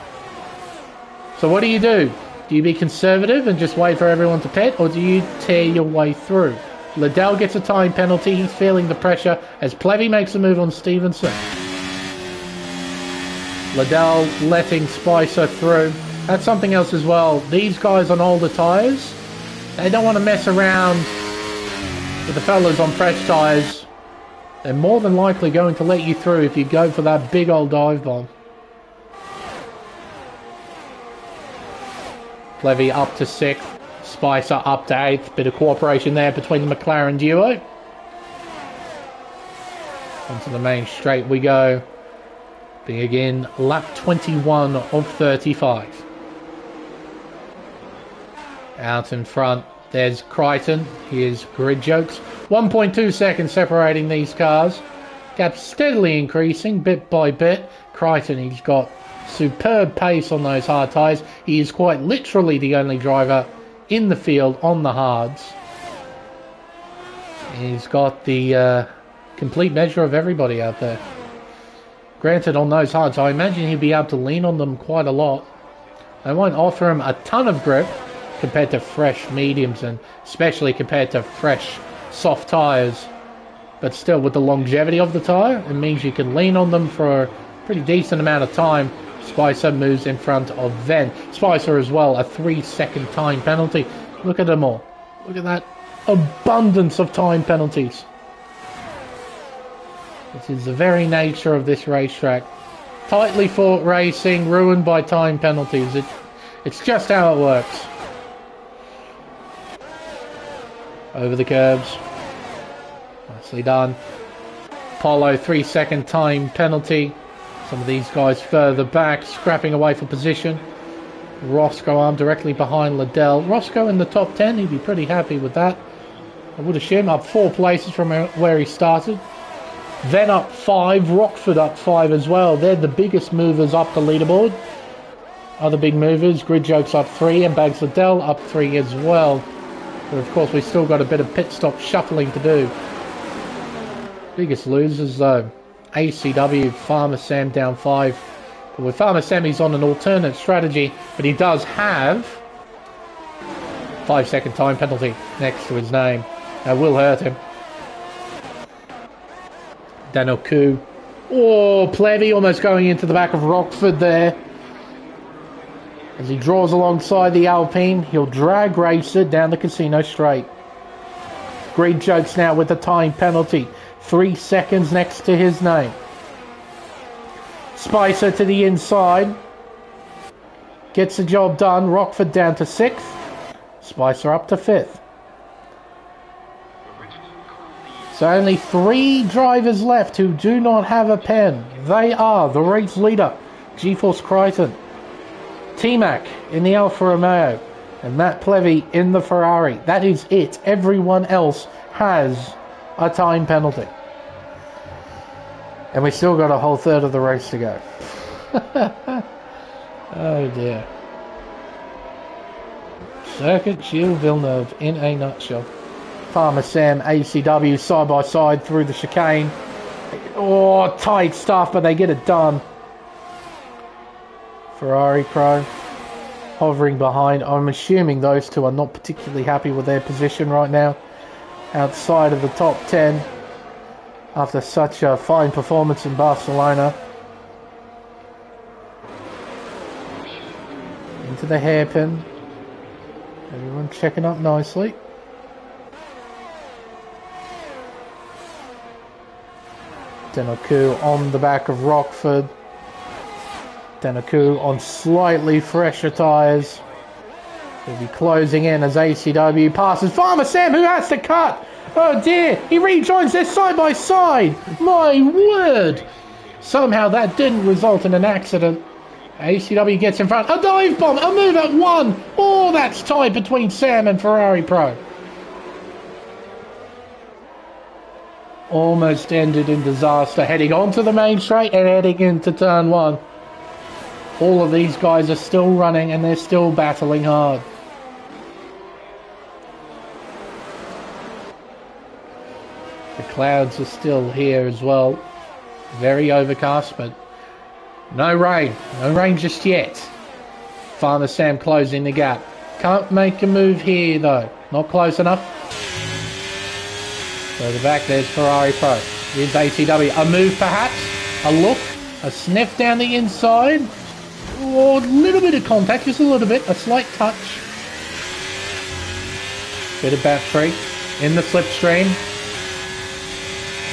So what do? Do you be conservative and just wait for everyone to pit, or do you tear your way through? Liddell gets a time penalty. He's feeling the pressure as Plevy makes a move on Stevenson. Liddell letting Spicer through. That's something else as well. These guys on older tyres, they don't want to mess around with the fellas on fresh tyres. They're more than likely going to let you through if you go for that big old dive bomb. Plevy up to 6th. Spicer up to 8th. Bit of cooperation there between the McLaren duo. Onto the main straight we go. Being again lap 21 of 35. Out in front, there's Crichton. Here's Grid Jokes. 1.2 seconds separating these cars. Gap steadily increasing bit by bit. Crichton, he's got Superb pace on those hard tyres. He is quite literally the only driver in the field on the hards. He's got the complete measure of everybody out there. Granted, on those hards, I imagine he'd be able to lean on them quite a lot. They won't offer him a ton of grip compared to fresh mediums, and especially compared to fresh soft tyres. But still, with the longevity of the tyre, it means you can lean on them for a pretty decent amount of time. Spicer moves in front of Ven. Spicer as well, a 3-second time penalty. Look at them all. Look at that abundance of time penalties. This is the very nature of this racetrack. Tightly fought racing, ruined by time penalties. It's just how it works. Over the curbs. Nicely done. Apollo, 3-second time penalty. Some of these guys further back, scrapping away for position. Roscoe armed directly behind Liddell. Roscoe in the top 10, he'd be pretty happy with that. I would assume up 4 places from where he started. Then up 5, Rockford up 5 as well. They're the biggest movers up the leaderboard. Other big movers, Grid Jokes up 3 and Bags Liddell up 3 as well. But of course we've still got a bit of pit stop shuffling to do. Biggest losers though, ACW, Farmer Sam down 5. But with Farmer Sam he's on an alternate strategy, but he does have 5-second time penalty next to his name. That will hurt him. Danoku. Oh, Plevy almost going into the back of Rockford there. As he draws alongside the Alpine, he'll drag Racer down the Casino Straight. Greed Jokes now with the time penalty. 3 seconds next to his name. Spicer to the inside. Gets the job done. Rockford down to 6th. Spicer up to 5th. So only 3 drivers left who do not have a pen. They are the race leader, GeForce Crichton, T-Mac in the Alfa Romeo, and Matt Plevy in the Ferrari. That is it. Everyone else has a time penalty. And we still got a whole third of the race to go. Oh dear. Circuit Gilles Villeneuve in a nutshell. Farmer Sam, ACW side by side through the chicane. Oh, tight stuff, but they get it done. Ferrari Pro hovering behind. I'm assuming those two are not particularly happy with their position right now. Outside of the top 10 after such a fine performance in Barcelona. Into the hairpin. Everyone checking up nicely. Denoku on the back of Rockford. Denoku on slightly fresher tyres. He'll be closing in as ACW passes Farmer Sam, who has to cut. Oh dear, he rejoins their side by side. My word. Somehow that didn't result in an accident. ACW gets in front. A dive bomb, a move at 1. Oh, that's tied between Sam and Ferrari Pro. Almost ended in disaster, heading onto the main straight and heading into turn 1. All of these guys are still running and they're still battling hard. The clouds are still here as well. Very overcast, but no rain. No rain just yet. Farmer Sam closing the gap. Can't make a move here though. Not close enough. Further back, there's Ferrari Pro. Here's ACW. A move perhaps. A look. A sniff down the inside. Oh, a little bit of contact. Just a little bit. A slight touch. Bit of battery. In the slipstream.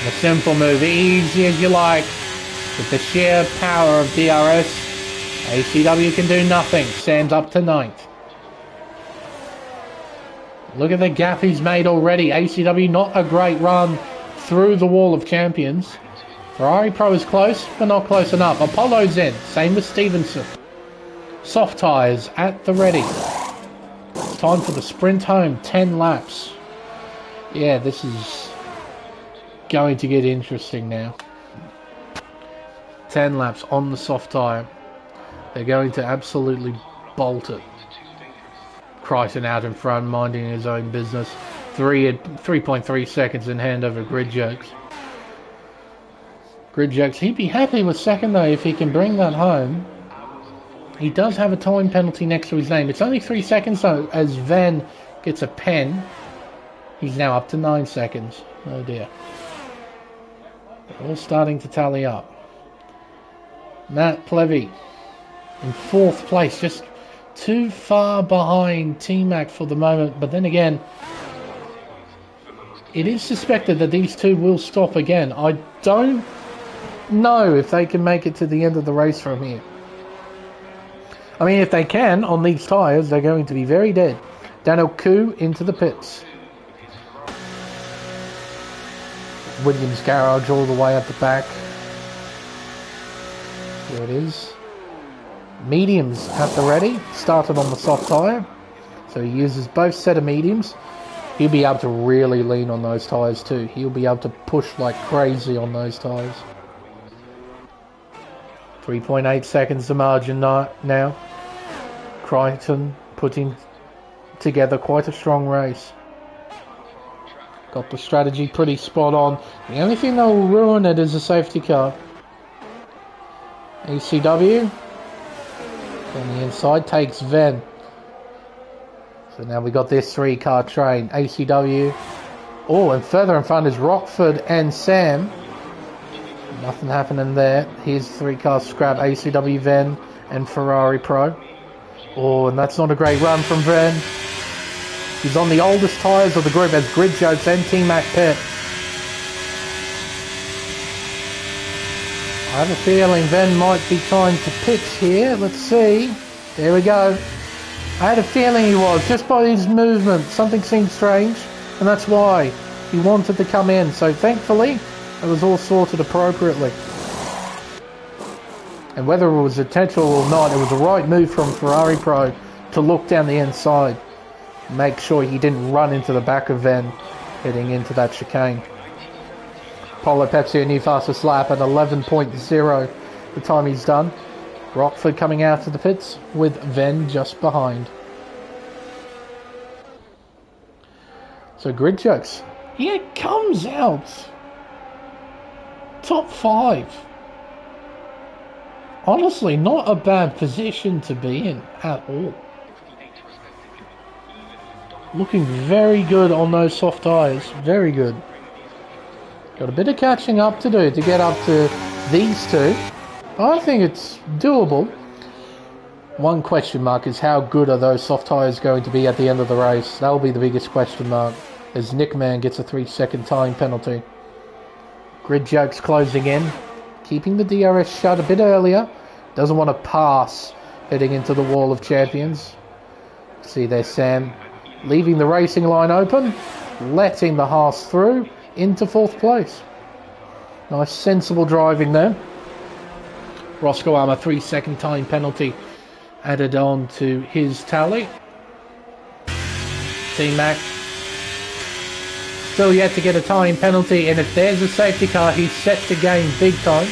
A simple move. Easy as you like. With the sheer power of DRS, ACW can do nothing. Sam's up to 9th. Look at the gap he's made already. ACW not a great run through the wall of champions. Ferrari Pro is close, but not close enough. Apollo's in. Same with Stevenson. Soft tyres at the ready. Time for the sprint home. 10 laps. Yeah, this is going to get interesting now. 10 laps on the soft tyre. They're going to absolutely bolt it. Crichton out in front, minding his own business. 3.3 seconds in hand over Gridjokes. Gridjokes, he'd be happy with second though if he can bring that home. He does have a time penalty next to his name. It's only 3 seconds though, as Van gets a pen. He's now up to 9 seconds. Oh dear. They're all starting to tally up. Matt Plevy in 4th place, just too far behind T-Mac for the moment. But then again, it is suspected that these two will stop again. I don't know if they can make it to the end of the race from here. I mean, if they can, on these tyres, they're going to be very dead. Daniel Koo into the pits. Williams garage all the way at the back. Here it is. Mediums at the ready. Started on the soft tyre. So he uses both set of mediums. He'll be able to really lean on those tyres too. He'll be able to push like crazy on those tyres. 3.8 seconds the margin now. Crichton putting together quite a strong race. Got the strategy pretty spot on. The only thing that will ruin it is a safety car. ACW on the inside takes Ven. So now we got this 3-car train. ACW. Oh, and further in front is Rockford and Sam. Nothing happening there. Here's 3-car scrap. ACW, Ven, and Ferrari Pro. Oh, and that's not a great run from Ven. He's on the oldest tyres of the group as Gridjokes and T-Mac pit. I have a feeling Ven might be trying to pitch here. Let's see. There we go. I had a feeling he was, just by his movement. Something seemed strange, and that's why he wanted to come in. So thankfully, it was all sorted appropriately. And whether it was intentional or not, it was the right move from Ferrari Pro to look down the inside. Make sure he didn't run into the back of Ven heading into that chicane. Polo Pepsi a new fastest lap at 11.0 the time he's done. Rockford coming out of the pits with Ven just behind. So Gridjokes, he comes out top 5. Honestly, not a bad position to be in at all. Looking very good on those soft tyres. Very good. Got a bit of catching up to do to get up to these two. I think it's doable. One question mark is how good are those soft tyres going to be at the end of the race? That will be the biggest question mark. As Nickman gets a 3-second time penalty. Gridjokes closing in. Keeping the DRS shut a bit earlier. Doesn't want to pass heading into the wall of champions. See there Sam. Leaving the racing line open. Letting the Haas through into 4th place. Nice sensible driving there. Roscoe Armour 3-second time penalty added on to his tally. T-Mac still yet to get a time penalty, and if there's a safety car, he's set to gain big time.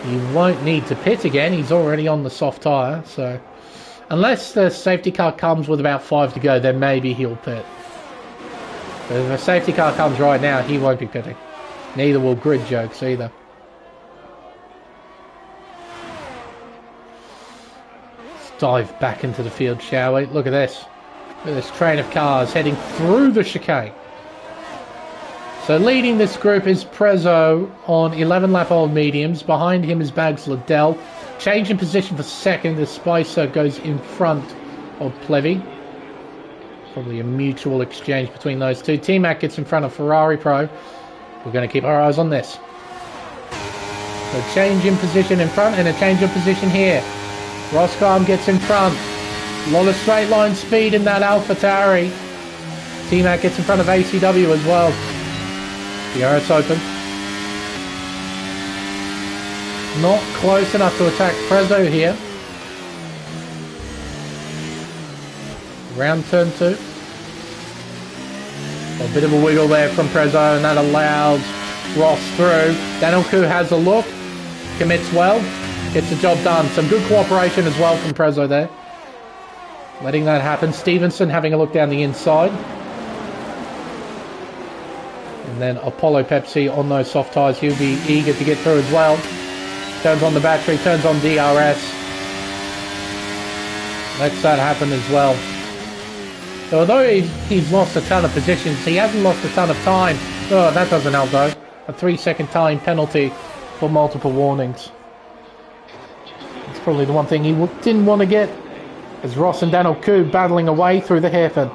He won't need to pit again, he's already on the soft tyre, so unless the safety car comes with about 5 to go, then maybe he'll pit. But if a safety car comes right now, he won't be pitting. Neither will Gridjokes either. Let's dive back into the field, shall we? Look at this. Look at this train of cars heading through the chicane. So leading this group is Prezzo on 11-lap-old mediums. Behind him is Bags Liddell. Change in position for second as Spicer goes in front of Plevy. Probably a mutual exchange between those two. T-Mac gets in front of Ferrari Pro. We're going to keep our eyes on this. So change in position in front and a change of position here. Roscom gets in front. A lot of straight line speed in that AlphaTauri. T-Mac gets in front of ACW as well. DRS open. Not close enough to attack Prezzo here. Round turn 2. A bit of a wiggle there from Prezzo, and that allows Ross through. Daniel Koo has a look. Commits well. Gets the job done. Some good cooperation as well from Prezzo there. Letting that happen. Stevenson having a look down the inside. And then Apollo Pepsi on those soft tyres. He'll be eager to get through as well. Turns on the battery. Turns on DRS. Lets that happen as well. So although he's lost a ton of positions, he hasn't lost a ton of time. Oh, that doesn't help though. A 3-second time penalty for multiple warnings. It's probably the one thing he didn't want to get. As Ross and Daniel Koo battling away through the hairpin.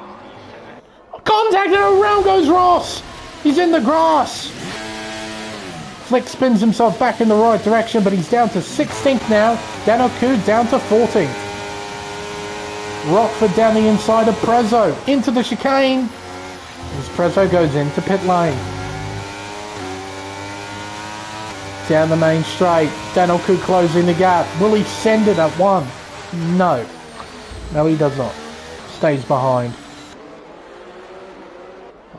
Contact and around goes Ross! He's in the grass! Flick spins himself back in the right direction, but he's down to 16th now. Daniel Koo down to 14th. Rockford down the inside of Prezzo. Into the chicane. As Prezzo goes into pit lane. Down the main straight. Daniel Koo closing the gap. Will he send it at one? No. No, he does not. Stays behind.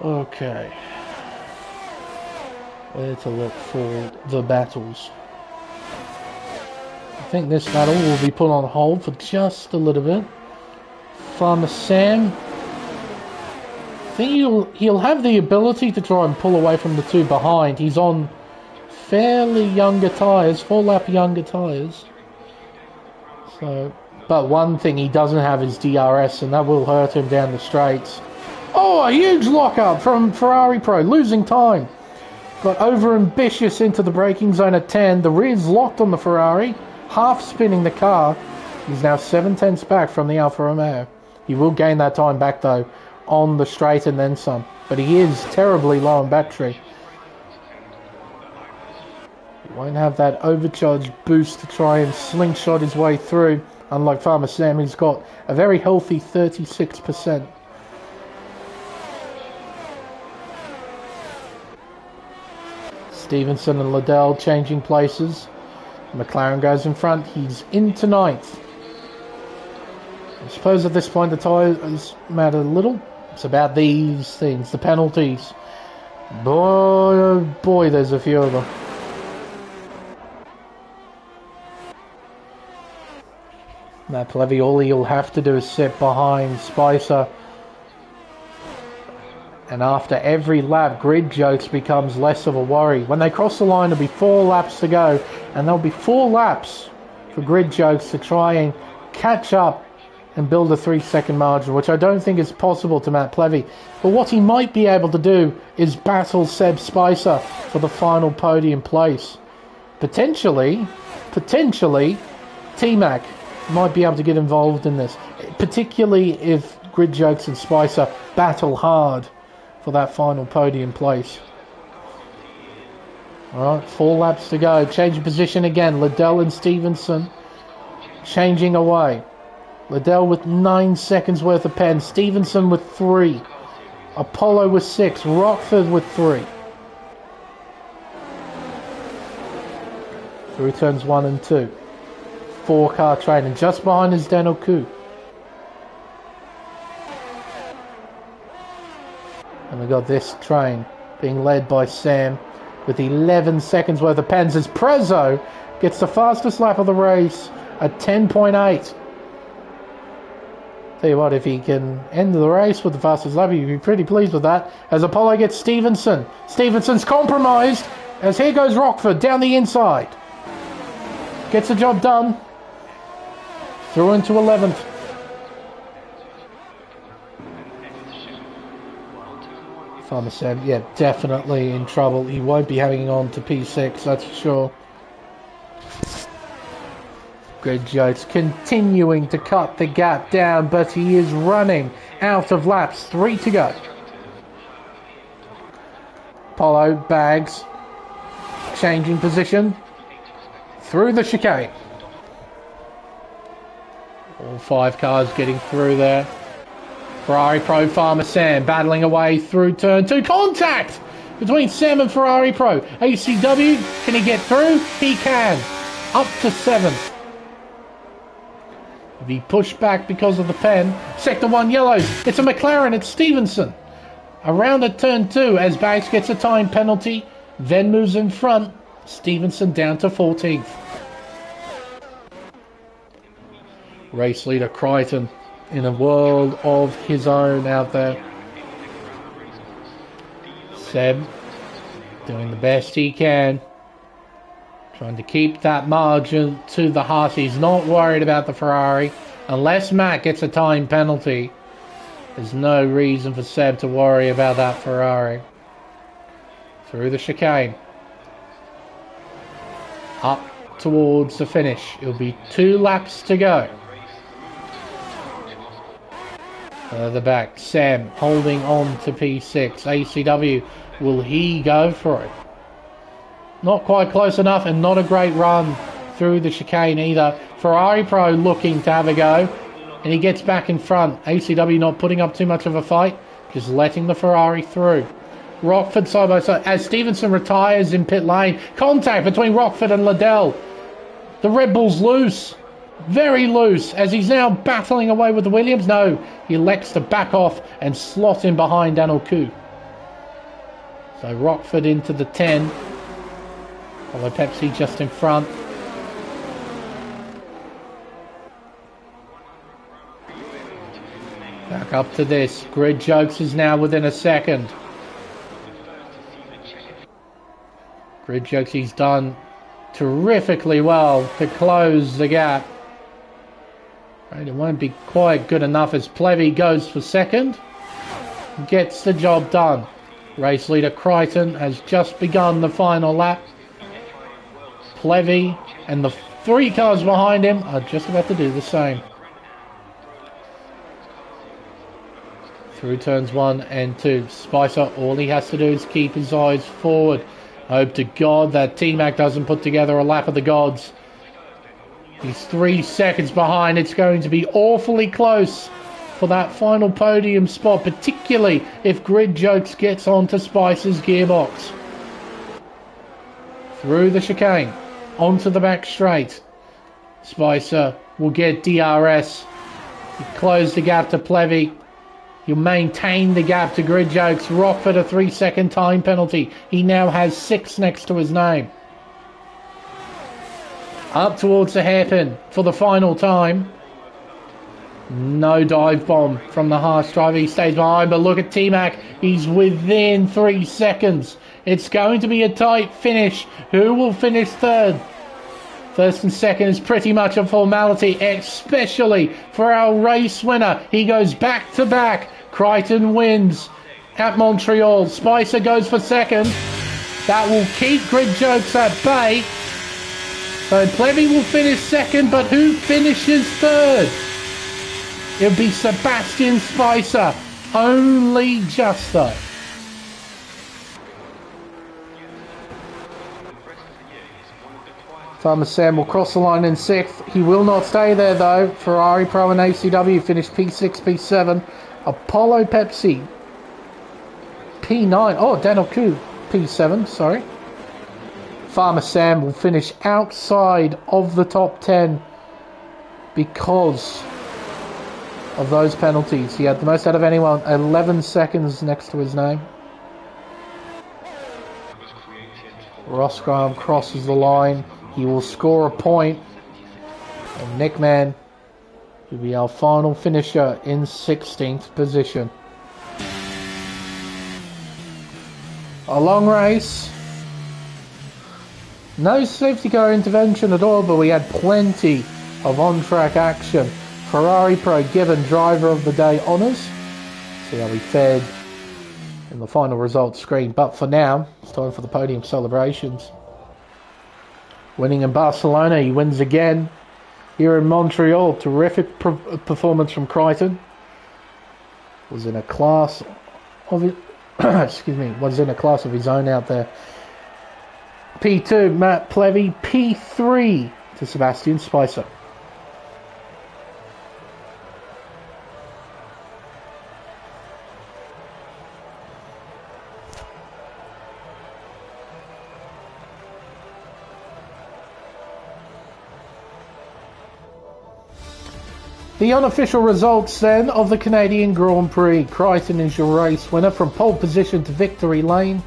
Okay. Where to look for the battles? I think this battle will be put on hold for just a little bit. Farmer Sam. I think he'll have the ability to try and pull away from the two behind. He's on fairly younger tyres, 4-lap younger tyres. So, but one thing he doesn't have is DRS, and that will hurt him down the straights. Oh, a huge lockup from Ferrari Pro, losing time. Got over ambitious into the braking zone at 10. The rear's locked on the Ferrari, half spinning the car. He's now 7/10ths back from the Alfa Romeo. He will gain that time back though on the straight and then some. But he is terribly low on battery. He won't have that overcharged boost to try and slingshot his way through. Unlike Farmer Sam, he's got a very healthy 36%. Stevenson and Liddell changing places. McLaren goes in front. He's into 9th. I suppose at this point the tyres matter little. It's about these things, the penalties. Boy, oh boy, there's a few of them. Matt Plevy, all he'll have to do is sit behind Spicer. And after every lap, Grid Jokes becomes less of a worry. When they cross the line, there'll be 4 laps to go. And there'll be 4 laps for Grid Jokes to try and catch up and build a 3-second margin, which I don't think is possible to Matt Plevy. But what he might be able to do is battle Seb Spicer for the final podium place. Potentially, T-Mac might be able to get involved in this, particularly if Grid Jokes and Spicer battle hard for that final podium place. Alright, 4 laps to go. Changing position again. Liddell and Stevenson changing away. Liddell with 9 seconds worth of pen. Stevenson with 3. Apollo with 6. Rockford with 3. Through turns 1 and 2. 4-car train, and just behind is Daniel Koo. And we got this train being led by Sam with 11 seconds worth of pens as Prezzo gets the fastest lap of the race at 10.8. Tell you what, if he can end the race with the fastest lap, you'd be pretty pleased with that. As Apollo gets Stevenson. Stevenson's compromised as here goes Rockford down the inside. Gets the job done. Through into 11th. Farmer Sam, yeah, definitely in trouble. He won't be hanging on to P6, that's for sure. Grid Jokes continuing to cut the gap down, but he is running out of laps. 3 to go. Apollo bags, changing position through the chicane. All 5 cars getting through there. Ferrari Pro Farmer Sam battling away through turn 2. Contact between Sam and Ferrari Pro. ACW, can he get through? He can. Up to 7th. If he pushed back because of the pen. Sector 1 yellows. It's a McLaren. It's Stevenson. Around at turn 2 as Bags gets a time penalty. then moves in front. Stevenson down to 14th. Race leader Crichton in a world of his own out there. Seb doing the best he can. Trying to keep that margin to the Haas. He's not worried about the Ferrari. Unless Matt gets a time penalty, there's no reason for Seb to worry about that Ferrari. Through the chicane. Up towards the finish. It'll be 2 laps to go. Further back, Sam holding on to P6. ACW, will he go for it? Not quite close enough, and not a great run through the chicane either. Ferrari Pro looking to have a go, and he gets back in front. ACW not putting up too much of a fight, just letting the Ferrari through. Rockford side by side as Stevenson retires in pit lane. Contact between Rockford and Liddell. The Red Bull's loose. Very loose, as he's now battling away with the Williams. No, he elects to back off and slot in behind Daniel Koo. So Rockford into the 10. Although Pepsi just in front. Back up to this. Grid Jokes is now within a second. Grid Jokes, he's done terrifically well to close the gap. It won't be quite good enough as Plevy goes for second. Gets the job done. Race leader Crichton has just begun the final lap. Plevy and the 3 cars behind him are just about to do the same. Through turns 1 and 2. Spicer, all he has to do is keep his eyes forward. Hope to God that T-Mac doesn't put together a lap of the gods. He's 3 seconds behind. It's going to be awfully close for that final podium spot, particularly if Grid Jokes gets onto Spicer's gearbox. Through the chicane, onto the back straight. Spicer will get DRS. He closed the gap to Plevy. He'll maintain the gap to Grid Jokes. Rockford a 3-second time penalty. He now has 6 next to his name. Up towards the hairpin for the final time. No dive bomb from the Haas driver. He stays behind, but look at T-Mac. He's within 3 seconds. It's going to be a tight finish. Who will finish third? First and second is pretty much a formality, especially for our race winner. He goes back to back. Crichton wins at Montreal. Spicer goes for second. That will keep Grid Jokes at bay. So Plevy will finish second, but who finishes third? It'll be Sebastian Spicer. Only just though. Farmer Sam will cross the line in 6th. He will not stay there though. Ferrari Pro and ACW finished P6, P7. Apollo Pepsi P9. Oh, Daniel Koo P7, sorry. Farmer Sam will finish outside of the top 10 because of those penalties. He had the most out of anyone, 11 seconds next to his name. Ross Graham crosses the line. He will score a point. And Nick Mann will be our final finisher in 16th position. A long race. No safety car intervention at all, but we had plenty of on-track action. Ferrari Pro given Driver of the Day honours. See how he fared in the final results screen. But for now, it's time for the podium celebrations. Winning in Barcelona, he wins again. Here in Montreal, terrific performance from Crichton. Was in a class of it. Excuse me. Was in a class of his own out there. P2, Matt Plevy. P3 to Sebastian Spicer. The unofficial results then of the Canadian Grand Prix. Crichton is your race winner from pole position to victory lane.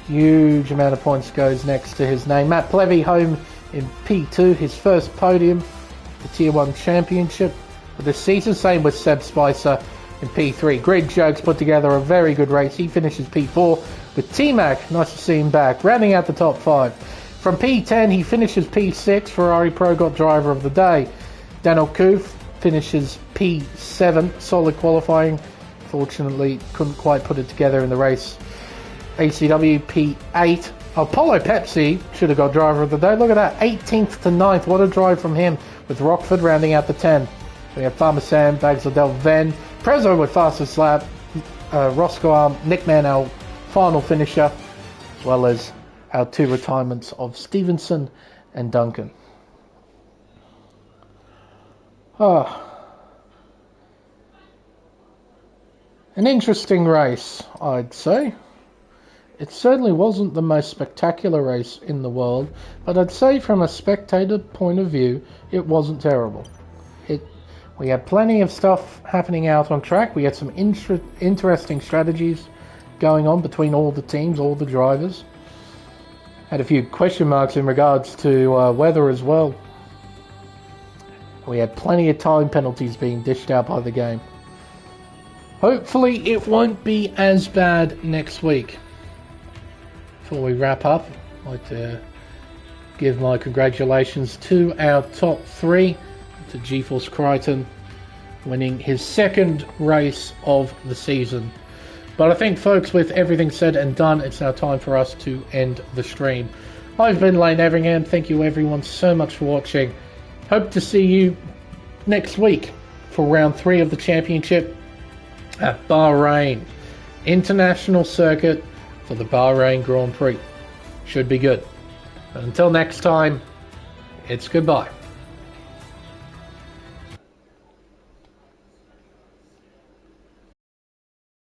Huge amount of points goes next to his name. Matt Plevy home in P2, his first podium, the Tier 1 Championship for this season. Same with Seb Spicer in P3. Grid Jokes put together a very good race. He finishes P4 with T-Mac. Nice to see him back. Rounding out the top 5. From P10, he finishes P6. Ferrari Pro got Driver of the Day. Daniel Koof finishes P7. Solid qualifying. Fortunately, couldn't quite put it together in the race. ACW P8. Apollo Pepsi should have got Driver of the Day. Look at that, 18th to 9th. What a drive from him, with Rockford rounding out the 10. We have Farmer Sam, Bags of Del Ven, Prezzo with fastest lap, Roscoe Arm, Nick Manel, final finisher, as well as our 2 retirements of Stevenson and Duncan. An interesting race, I'd say. It certainly wasn't the most spectacular race in the world, but I'd say from a spectator point of view, it wasn't terrible. We had plenty of stuff happening out on track. We had some interesting strategies going on between all the teams, all the drivers. Had a few question marks in regards to weather as well. We had plenty of time penalties being dished out by the game. Hopefully it won't be as bad next week. Before we wrap up, I'd like to give my congratulations to our top 3, to GeForce Crichton winning his 2nd race of the season. But I think, folks, with everything said and done, it's now time for us to end the stream. I've been Lane Everingham. Thank you everyone so much for watching. Hope to see you next week for round 3 of the championship at Bahrain International Circuit for the Bahrain Grand Prix. Should be good. But until next time, it's goodbye.